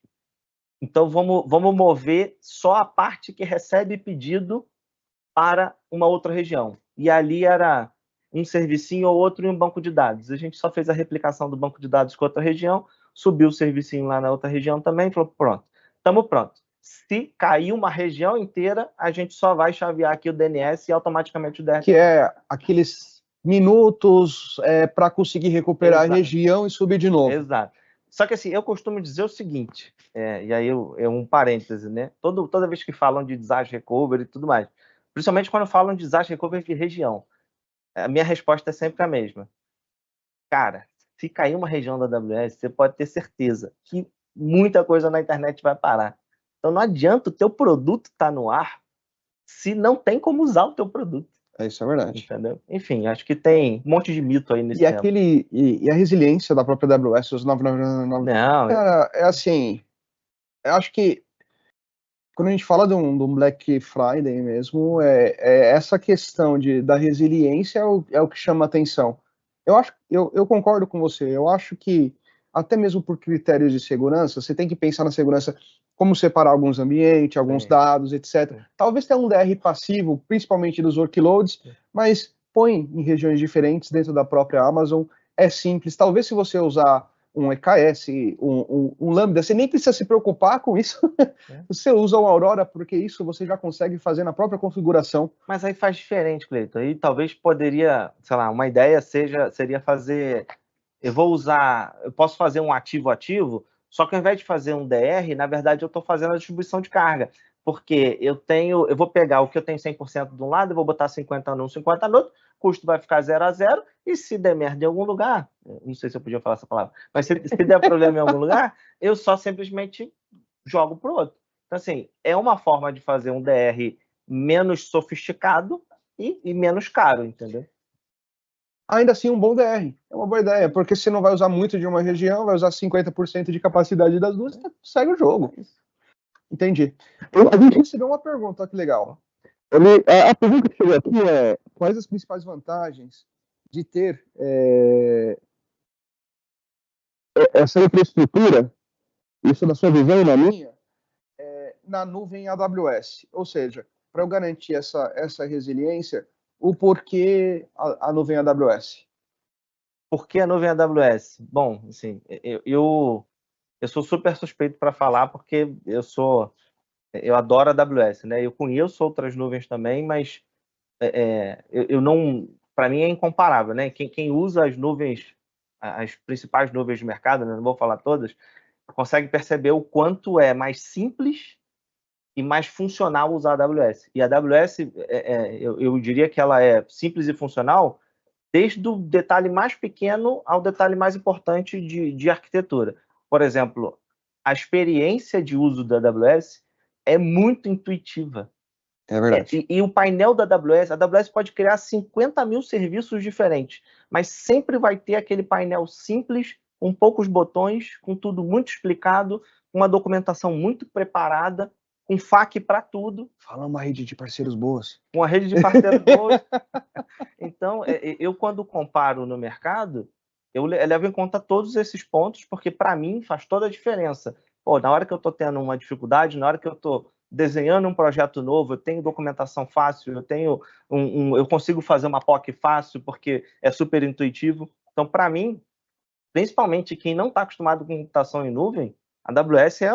Então, vamos mover só a parte que recebe pedido para uma outra região. E ali era um servicinho ou outro em um banco de dados. A gente só fez a replicação do banco de dados com outra região, subiu o servicinho lá na outra região também, falou, pronto, estamos prontos. Se cair uma região inteira, a gente só vai chavear aqui o DNS e automaticamente o DNS. Que é aqueles minutos para conseguir recuperar a região e subir de novo. Exato. Só que assim, eu costumo dizer o seguinte, e aí é um parêntese, né? Toda vez que falam de disaster recovery e tudo mais, principalmente quando falam de disaster recovery de região, a minha resposta é sempre a mesma. Cara, se cair uma região da AWS, você pode ter certeza que muita coisa na internet vai parar. Então não adianta o teu produto estar no ar se não tem como usar o teu produto. Isso é verdade. Entendeu? Enfim, acho que tem um monte de mito aí nesse tema. E a resiliência da própria AWS, os 999. Não, cara, é assim, eu acho que quando a gente fala de um Black Friday mesmo, essa questão da resiliência é o que chama atenção. Eu concordo com você, eu acho que até mesmo por critérios de segurança, você tem que pensar na segurança, como separar alguns ambientes, alguns dados, etc. Talvez tenha um DR passivo, principalmente dos workloads, mas põe em regiões diferentes dentro da própria Amazon, é simples. Talvez se você usar um EKS, um Lambda, você nem precisa se preocupar com isso. Você usa o Aurora, porque isso você já consegue fazer na própria configuração. Mas aí faz diferente, Cleiton. Aí talvez poderia, sei lá, uma ideia seria fazer. Eu posso fazer um ativo-ativo, só que ao invés de fazer um DR, na verdade eu estou fazendo a distribuição de carga. Porque eu vou pegar o que eu tenho 100% de um lado, eu vou botar 50 num, 50 no outro, o custo vai ficar 0 a 0, e se der merda em algum lugar, não sei se eu podia falar essa palavra, mas se der problema em algum lugar, eu só simplesmente jogo para o outro. Então, assim, é uma forma de fazer um DR menos sofisticado e menos caro, entendeu? Ainda assim, um bom DR. É uma boa ideia, porque você não vai usar muito de uma região, vai usar 50% de capacidade das duas, segue o jogo. Entendi. A gente recebeu uma pergunta, olha que legal. A pergunta que chegou aqui é: quais as principais vantagens de ter essa infraestrutura, isso na sua visão e na minha, na nuvem AWS? Ou seja, para eu garantir essa resiliência, o porquê a nuvem AWS? Por que a nuvem AWS? Bom, assim, eu sou super suspeito para falar porque eu adoro a AWS, né? Eu conheço outras nuvens também, mas eu não, para mim é incomparável, né? Quem usa as nuvens, as principais nuvens de mercado, né? Não vou falar todas, consegue perceber o quanto é mais simples e mais funcional usar a AWS. E a AWS, eu diria que ela é simples e funcional desde o detalhe mais pequeno ao detalhe mais importante de arquitetura. Por exemplo, a experiência de uso da AWS é muito intuitiva. É verdade. E o painel da AWS, a AWS pode criar 50 mil serviços diferentes, mas sempre vai ter aquele painel simples, com poucos botões, com tudo muito explicado, uma documentação muito preparada, com FAQ para tudo. Fala uma rede de parceiros boas. Uma rede de parceiros boas. Então, eu quando comparo no mercado, eu levo em conta todos esses pontos, porque para mim faz toda a diferença. Pô, na hora que eu estou tendo uma dificuldade, na hora que eu estou desenhando um projeto novo, eu tenho documentação fácil, eu tenho eu consigo fazer uma POC fácil, porque é super intuitivo. Então, para mim, principalmente quem não está acostumado com computação em nuvem, a AWS é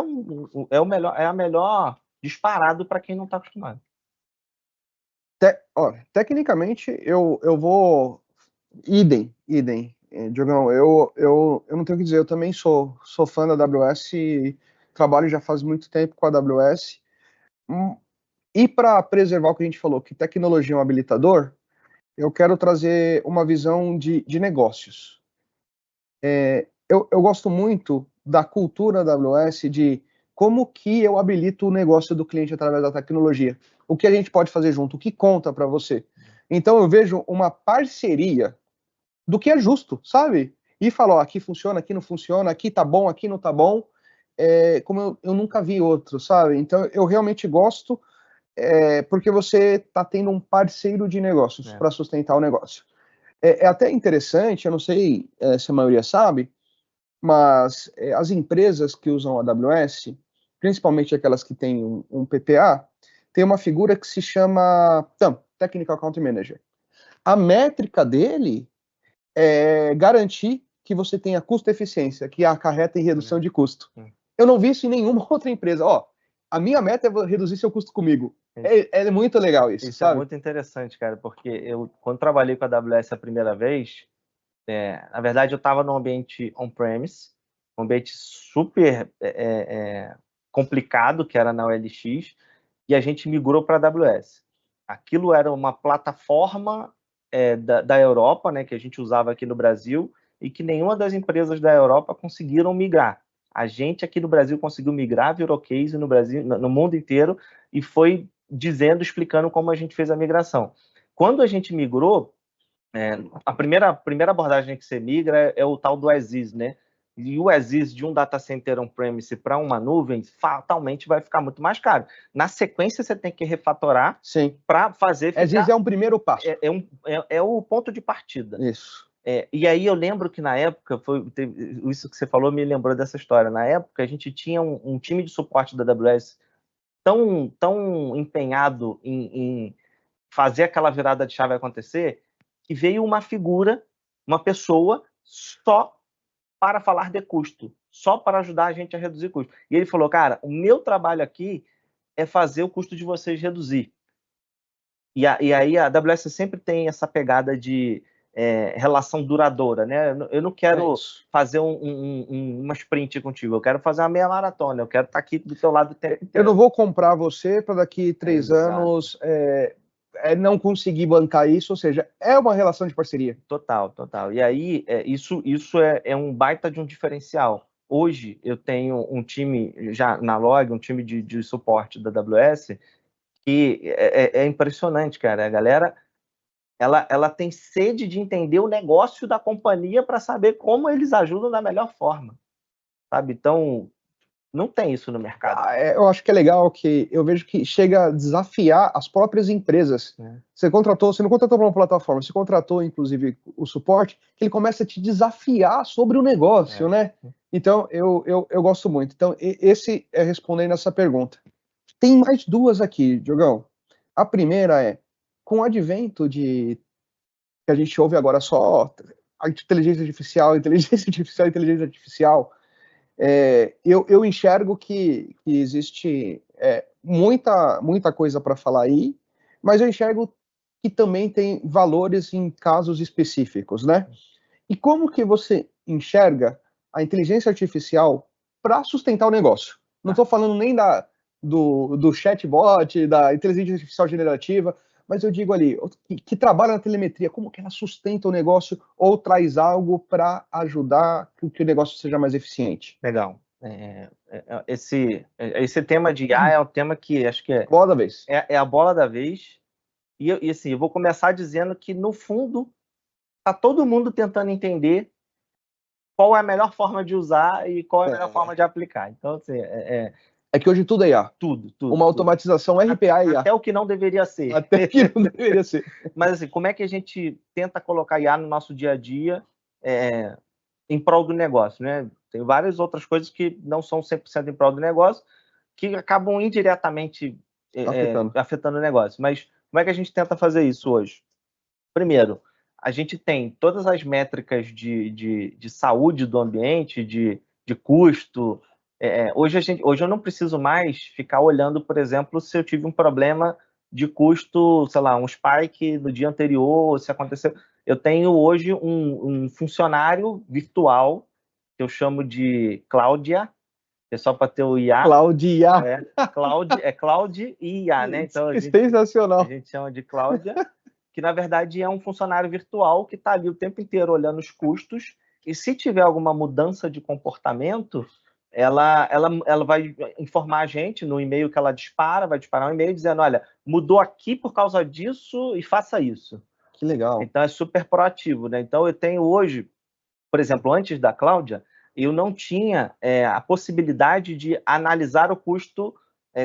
a melhor disparado para quem não está acostumado. Tecnicamente, eu vou... Idem. Diogão, eu não tenho o que dizer, eu também sou fã da AWS e trabalho já faz muito tempo com a AWS. E para preservar o que a gente falou, que tecnologia é um habilitador, eu quero trazer uma visão de negócios. Eu gosto muito da cultura da AWS, de como que eu habilito o negócio do cliente através da tecnologia. O que a gente pode fazer junto, o que conta para você. Então eu vejo uma parceria do que é justo, sabe? E falo, ó, aqui funciona, aqui não funciona, aqui tá bom, aqui não tá bom. Como eu nunca vi outro, sabe? Então eu realmente gosto, porque você tá tendo um parceiro de negócios para sustentar o negócio. É até interessante, eu não sei se a maioria sabe, mas as empresas que usam a AWS, principalmente aquelas que têm um PPA, tem uma figura que se chama Technical Account Manager. A métrica dele é garantir que você tenha custo-eficiência, que acarreta em redução de custo. Eu não vi isso em nenhuma outra empresa. Ó, a minha meta é reduzir seu custo comigo. É muito legal isso, sabe? É muito interessante, cara, porque eu, quando trabalhei com a AWS a primeira vez, na verdade eu estava num ambiente on-premise, um ambiente super complicado, que era na OLX, e a gente migrou para a AWS. Aquilo era uma plataforma da Europa, né, que a gente usava aqui no Brasil, e que nenhuma das empresas da Europa conseguiram migrar. A gente aqui no Brasil conseguiu migrar, virou case no Brasil, no mundo inteiro, e foi dizendo, explicando como a gente fez a migração. Quando a gente migrou, a primeira abordagem que você migra é o tal do as-is, né? E o as-is de um data center on-premise para uma nuvem, fatalmente vai ficar muito mais caro. Na sequência, você tem que refatorar para fazer ficar... As-is é um primeiro passo. É o ponto de partida. Isso. E aí eu lembro que na época, isso que você falou me lembrou dessa história. Na época, a gente tinha um time de suporte da AWS tão empenhado em fazer aquela virada de chave acontecer, que veio uma figura, uma pessoa, só para falar de custo, só para ajudar a gente a reduzir custo. E ele falou, cara, o meu trabalho aqui é fazer o custo de vocês reduzir. E aí a AWS sempre tem essa pegada de relação duradoura, né? Eu não quero fazer uma sprint contigo, eu quero fazer uma meia maratona, eu quero estar aqui do teu lado o tempo inteiro. Eu não vou comprar você para daqui 3 anos não conseguir bancar isso, ou seja, é uma relação de parceria. Total. E aí, isso é um baita de um diferencial. Hoje, eu tenho um time, já na Log, um time de suporte da AWS, que é impressionante, cara. A galera, ela tem sede de entender o negócio da companhia para saber como eles ajudam da melhor forma, sabe? Então, não tem isso no mercado. Eu acho que é legal que eu vejo que chega a desafiar as próprias empresas. Você não contratou para uma plataforma, você contratou, inclusive, o suporte, que ele começa a te desafiar sobre o negócio, né? Então, eu gosto muito. Então, esse é respondendo essa pergunta. Tem mais duas aqui, Diogão. A primeira é, com o advento que a gente ouve agora só a inteligência artificial, eu enxergo que existe muita coisa para falar aí, mas eu enxergo que também tem valores em casos específicos, né? E como que você enxerga a inteligência artificial para sustentar o negócio? Não estou falando nem do chatbot, da inteligência artificial generativa, mas eu digo ali, que trabalha na telemetria, como que ela sustenta o negócio ou traz algo para ajudar que o negócio seja mais eficiente? Legal. Esse tema de IA é um tema que acho que bola da vez. É a bola da vez. E assim, eu vou começar dizendo que, no fundo, está todo mundo tentando entender qual é a melhor forma de usar e qual é a melhor forma de aplicar. Então, assim, é que hoje tudo é IA. Tudo. Uma automatização RPA e IA. Até o que não deveria ser. Até o que não deveria ser. Mas, assim, como é que a gente tenta colocar IA no nosso dia a dia em prol do negócio, né? Tem várias outras coisas que não são 100% em prol do negócio, que acabam indiretamente afetando o negócio. Mas como é que a gente tenta fazer isso hoje? Primeiro, a gente tem todas as métricas de saúde do ambiente, de custo. Hoje eu não preciso mais ficar olhando, por exemplo, se eu tive um problema de custo, sei lá, um spike do dia anterior, se aconteceu. Eu tenho hoje um funcionário virtual, que eu chamo de Cláudia, é só para ter o IA. Cláudia. Cloud e IA, né? Então a Sensacional. gente chama de Cláudia, que na verdade é um funcionário virtual que está ali o tempo inteiro olhando os custos, e se tiver alguma mudança de comportamento, ela vai informar a gente no e-mail que ela dispara, vai disparar um e-mail dizendo, olha, mudou aqui por causa disso e faça isso. Que legal. Então é super proativo, né? Então eu tenho hoje, por exemplo, antes da Cláudia, eu não tinha a possibilidade de analisar o custo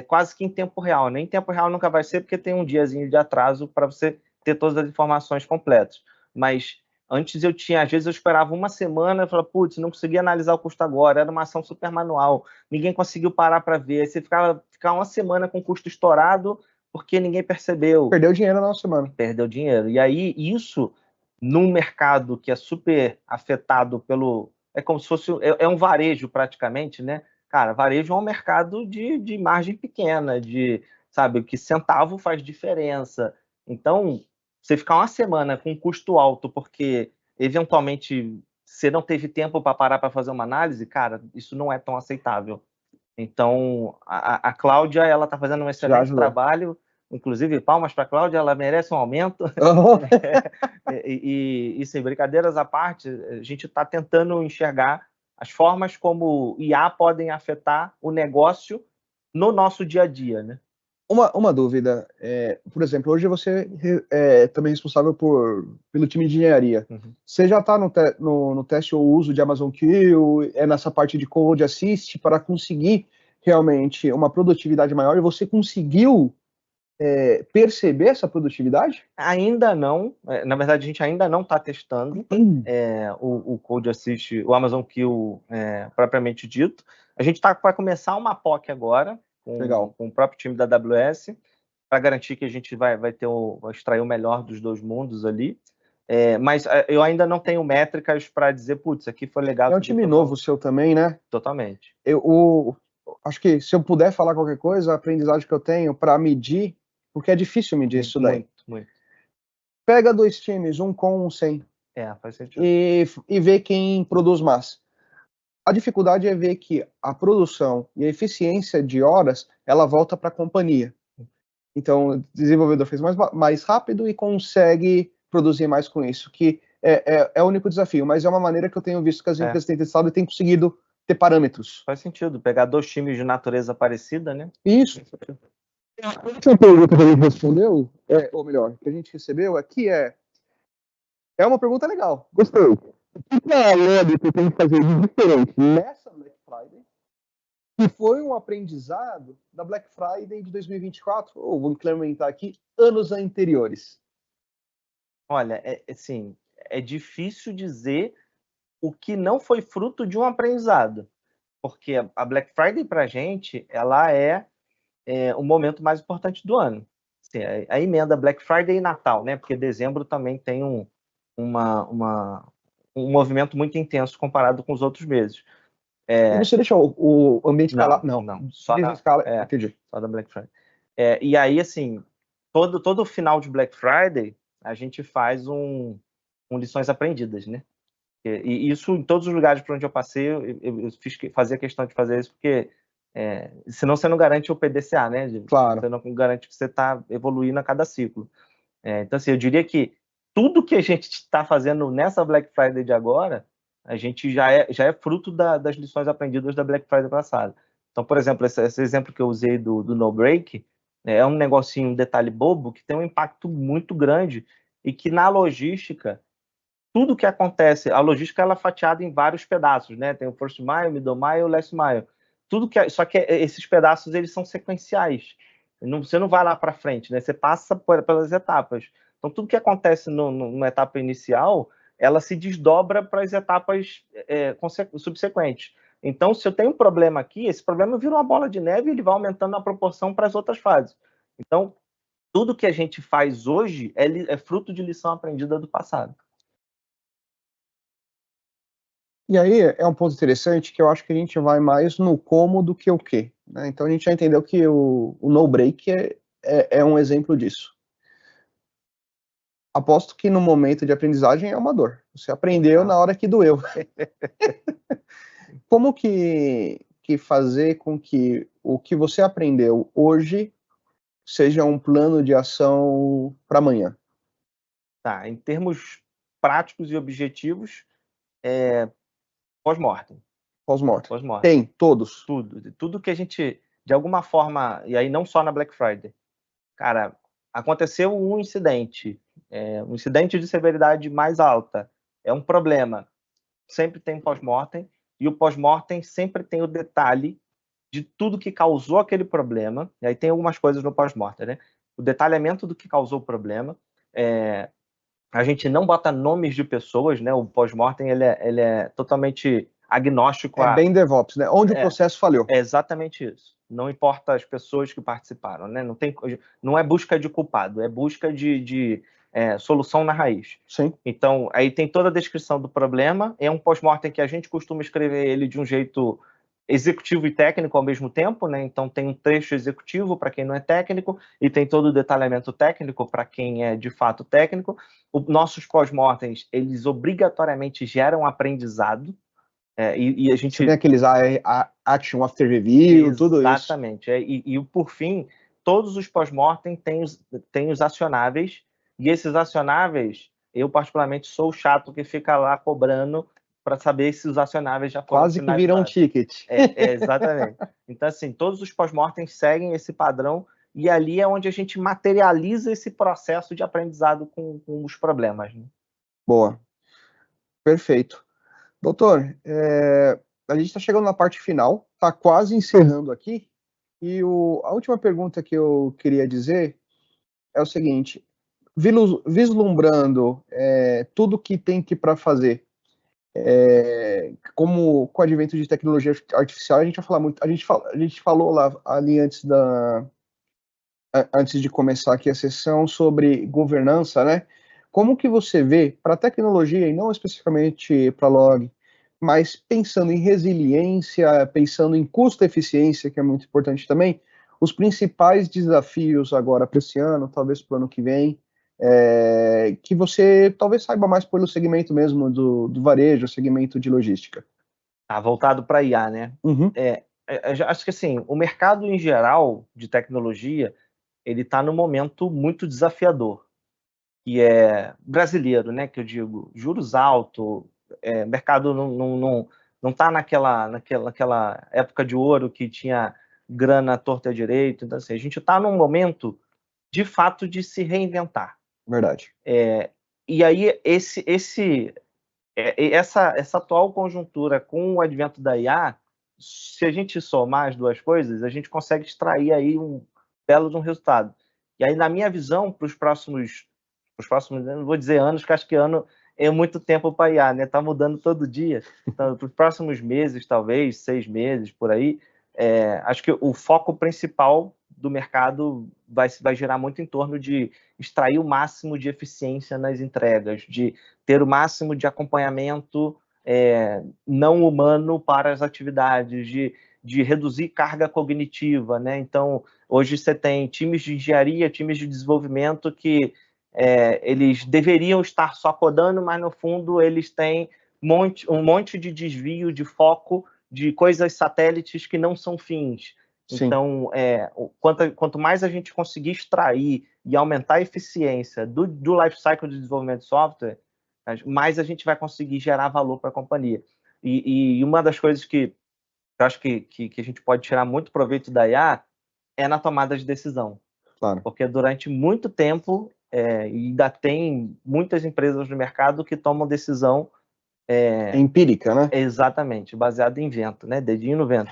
quase que em tempo real. Nem em tempo real nunca vai ser, porque tem um diazinho de atraso para você ter todas as informações completas. Mas antes eu tinha, às vezes eu esperava uma semana e falava, putz, não conseguia analisar o custo agora, era uma ação super manual, ninguém conseguiu parar para ver. Aí você ficava uma semana com o custo estourado porque ninguém percebeu. Perdeu dinheiro na semana. Perdeu dinheiro. E aí, isso, num mercado que é super afetado pelo... É como se fosse... É um varejo, praticamente, né? Cara, varejo é um mercado de margem pequena, sabe, que centavo faz diferença. Então, você ficar uma semana com um custo alto porque, eventualmente, você não teve tempo para parar para fazer uma análise, cara, isso não é tão aceitável. Então, a Cláudia, ela está fazendo um excelente trabalho, inclusive, palmas para a Cláudia, ela merece um aumento. E sem brincadeiras à parte, a gente está tentando enxergar as formas como IA podem afetar o negócio no nosso dia a dia, né? Uma dúvida, por exemplo, hoje você é também responsável pelo time de engenharia. Uhum. Você já está no teste ou uso de Amazon Q, nessa parte de Code Assist para conseguir realmente uma produtividade maior, e você conseguiu perceber essa produtividade? Ainda não, na verdade a gente ainda não está testando o Code Assist, o Amazon Q propriamente dito. A gente está para começar uma POC agora, com o próprio time da AWS, para garantir que a gente vai extrair o melhor dos dois mundos ali. Mas eu ainda não tenho métricas para dizer, putz, aqui foi legal. É um time novo seu também, né? Totalmente. Acho que se eu puder falar qualquer coisa, a aprendizagem que eu tenho para medir, porque é difícil medir isso daí. Muito. Pega dois times, um com, um sem. Faz sentido. E vê quem produz mais. A dificuldade é ver que a produção e a eficiência de horas, ela volta para a companhia. Então, o desenvolvedor fez mais rápido e consegue produzir mais com isso, que é o único desafio, mas é uma maneira que eu tenho visto que as empresas têm testado e têm conseguido ter parâmetros. Faz sentido, pegar dois times de natureza parecida, né? Isso. A última pergunta que a gente respondeu, ou melhor, que a gente recebeu aqui é uma pergunta legal. Gostei. O que a Lógica tem que fazer de diferente nessa Black Friday, que foi um aprendizado da Black Friday de 2024, ou vou implementar aqui, anos anteriores? Olha, assim, é difícil dizer o que não foi fruto de um aprendizado, porque a Black Friday para a gente, ela é o momento mais importante do ano. Assim, a emenda Black Friday e Natal, né? Porque dezembro também tem um movimento muito intenso comparado com os outros meses. E você deixa o ambiente escalar? Não. Só da escala. Entendi. Só da Black Friday. E aí, assim, todo final de Black Friday, a gente faz um lições aprendidas, né? E isso em todos os lugares por onde eu passei, eu fazia questão de fazer isso, porque senão você não garante o PDCA, né? Claro. Você não garante que você está evoluindo a cada ciclo. Então, assim, eu diria que tudo que a gente está fazendo nessa Black Friday de agora, a gente já é fruto das lições aprendidas da Black Friday passada. Então, por exemplo, esse exemplo que eu usei do No Break, é um negocinho, um detalhe bobo, que tem um impacto muito grande e que na logística, tudo que acontece, a logística ela é fatiada em vários pedaços, né? Tem o first mile, middle mile, last mile. Só que esses pedaços eles são sequenciais. Você não vai lá para frente, né? Você passa pelas etapas. Então tudo que acontece numa etapa inicial, ela se desdobra para as etapas subsequentes. Então, se eu tenho um problema aqui, esse problema vira uma bola de neve e ele vai aumentando na proporção para as outras fases. Então, tudo que a gente faz hoje é fruto de lição aprendida do passado. E aí é um ponto interessante que eu acho que a gente vai mais no como do que o quê, né? Então a gente já entendeu que o no break é um exemplo disso. Aposto que no momento de aprendizagem é uma dor. Você aprendeu na hora que doeu. Como que fazer com que o que você aprendeu hoje seja um plano de ação para amanhã? Tá, em termos práticos e objetivos, pós-mortem. Pós-mortem. Pós-mortem. Tem, todos. Tudo que a gente, de alguma forma, e aí não só na Black Friday, cara, aconteceu um incidente de severidade mais alta, é um problema, sempre tem pós-mortem, e o pós-mortem sempre tem o detalhe de tudo que causou aquele problema, e aí tem algumas coisas no pós-mortem, né? O detalhamento do que causou o problema, a gente não bota nomes de pessoas, né? O pós-mortem, ele é totalmente agnóstico É bem DevOps, né? Onde o processo falhou. É exatamente isso. Não importa as pessoas que participaram, né? Não é busca de culpado, é busca de solução na raiz. Sim. Então, aí tem toda a descrição do problema. É um pós-mortem que a gente costuma escrever ele de um jeito executivo e técnico ao mesmo tempo, né? Então tem um trecho executivo para quem não é técnico e tem todo o detalhamento técnico para quem é de fato técnico. Nossos pós-mortems, eles obrigatoriamente geram aprendizado. E a gente... Você tem aqueles action after review, tudo isso. Exatamente. E por fim, todos os pós-mortem têm os acionáveis, e esses acionáveis, eu particularmente sou o chato que fica lá cobrando para saber se os acionáveis já foram quase que viram um ticket. Exatamente. Então, assim, todos os pós-mortem seguem esse padrão, e ali é onde a gente materializa esse processo de aprendizado com os problemas. Né? Boa. Perfeito. Doutor, a gente está chegando na parte final, está quase encerrando aqui, e a última pergunta que eu queria dizer é o seguinte: vislumbrando tudo que tem que para fazer, como com o advento de tecnologia artificial, a gente vai falar muito, a gente falou lá ali antes de começar aqui a sessão sobre governança, né? Como que você vê para a tecnologia, e não especificamente para log, mas pensando em resiliência, pensando em custo-eficiência, que é muito importante também, os principais desafios agora para esse ano, talvez para o ano que vem, que você talvez saiba mais pelo segmento mesmo do varejo, segmento de logística. Voltado para IA, né? Uhum. Acho que assim, o mercado em geral de tecnologia, ele está num momento muito desafiador, que é brasileiro, né? Que eu digo, juros altos, mercado não está naquela época de ouro que tinha grana à torta e à direita. Então, assim, a gente está num momento, de fato, de se reinventar. Verdade. E aí, essa atual conjuntura com o advento da IA, se a gente somar as duas coisas, a gente consegue extrair aí um belo de um resultado. E aí, na minha visão, para os próximos, não vou dizer anos, porque acho que ano é muito tempo para IA, né? Está mudando todo dia. Então, para os próximos meses, talvez, 6 meses, por aí, acho que o foco principal do mercado vai girar muito em torno de extrair o máximo de eficiência nas entregas, de ter o máximo de acompanhamento não humano para as atividades, de reduzir carga cognitiva, né? Então, hoje você tem times de engenharia, times de desenvolvimento que eles deveriam estar só codando, mas no fundo eles têm um monte de desvio de foco de coisas satélites que não são fins. Sim. Então, quanto mais a gente conseguir extrair e aumentar a eficiência do life cycle de desenvolvimento de software, mais a gente vai conseguir gerar valor para a companhia. E uma das coisas que eu acho que a gente pode tirar muito proveito da IA é na tomada de decisão. Claro. Porque durante muito tempo, ainda tem muitas empresas no mercado que tomam decisão empírica, né? Exatamente, baseada em vento, né? Dedinho no vento.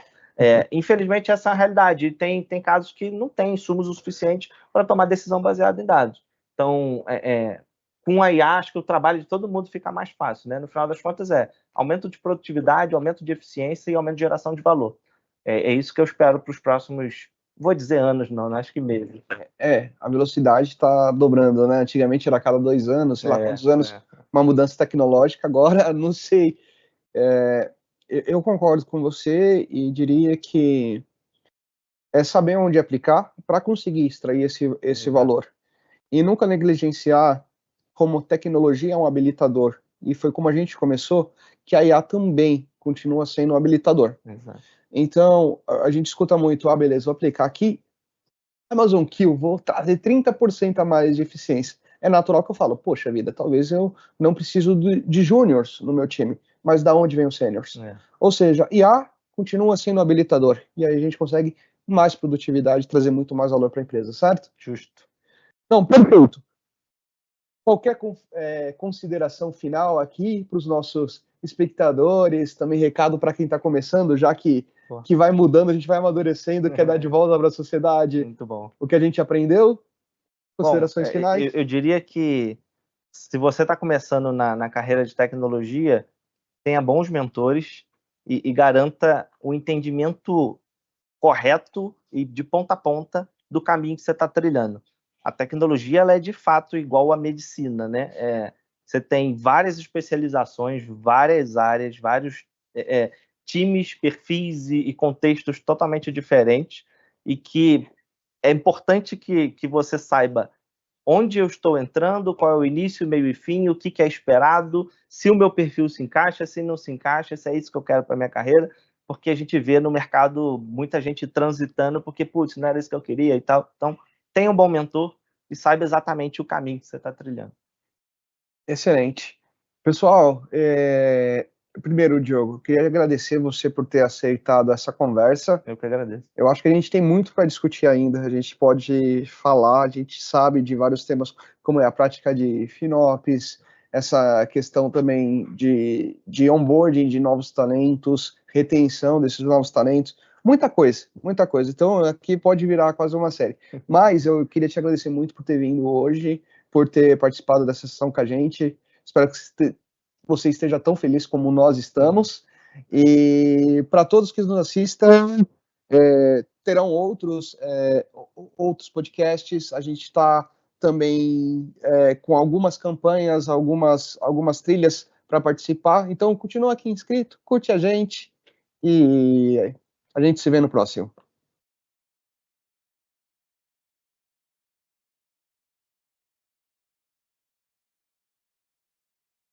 Infelizmente, essa é a realidade. Tem casos que não tem insumos o suficiente para tomar decisão baseada em dados. Então, com a IA, acho que o trabalho de todo mundo fica mais fácil, né? No final das contas, aumento de produtividade, aumento de eficiência e aumento de geração de valor. É isso que eu espero para os próximos, vou dizer anos, não acho que meses. A velocidade está dobrando, né? Antigamente era a cada 2 anos, sei lá quantos anos, uma mudança tecnológica, agora não sei. Eu concordo com você e diria que é saber onde aplicar para conseguir extrair esse valor. E nunca negligenciar como tecnologia é um habilitador. E foi como a gente começou, que a IA também continua sendo um habilitador. Exato. Então, a gente escuta muito, beleza, vou aplicar aqui, Amazon Q, vou trazer 30% a mais de eficiência. É natural que eu falo, poxa vida, talvez eu não preciso de júniors no meu time, mas da onde vem os sêniors? Ou seja, IA continua sendo um habilitador, e aí a gente consegue mais produtividade, trazer muito mais valor para a empresa, certo? Justo. Então, perfeito. Qualquer consideração final aqui para os nossos espectadores, também recado para quem está começando, já que vai mudando, a gente vai amadurecendo, quer dar de volta para a sociedade. Muito bom. O que a gente aprendeu? Considerações bom, finais? Eu diria que se você está começando na carreira de tecnologia, tenha bons mentores e garanta o entendimento correto e de ponta a ponta do caminho que você está trilhando. A tecnologia ela é de fato igual à medicina, né? Você tem várias especializações, várias áreas, vários times, perfis e contextos totalmente diferentes, e que é importante que você saiba onde eu estou entrando, qual é o início, meio e fim, o que é esperado, se o meu perfil se encaixa, se não se encaixa, se é isso que eu quero para minha carreira, porque a gente vê no mercado muita gente transitando porque, putz, não era isso que eu queria e tal. Então, tenha um bom mentor e saiba exatamente o caminho que você está trilhando. Excelente. Pessoal, primeiro, Diogo, queria agradecer você por ter aceitado essa conversa. Eu que agradeço. Eu acho que a gente tem muito para discutir ainda, a gente pode falar, a gente sabe de vários temas, como é a prática de FinOps, essa questão também de onboarding de novos talentos, retenção desses novos talentos, muita coisa, muita coisa. Então, aqui pode virar quase uma série. Mas eu queria te agradecer muito por ter vindo hoje, por ter participado dessa sessão com a gente. Espero que você esteja tão feliz como nós estamos. E para todos que nos assistam, terão outros podcasts. A gente está também com algumas campanhas, algumas trilhas para participar. Então, continua aqui inscrito, curte a gente e a gente se vê no próximo.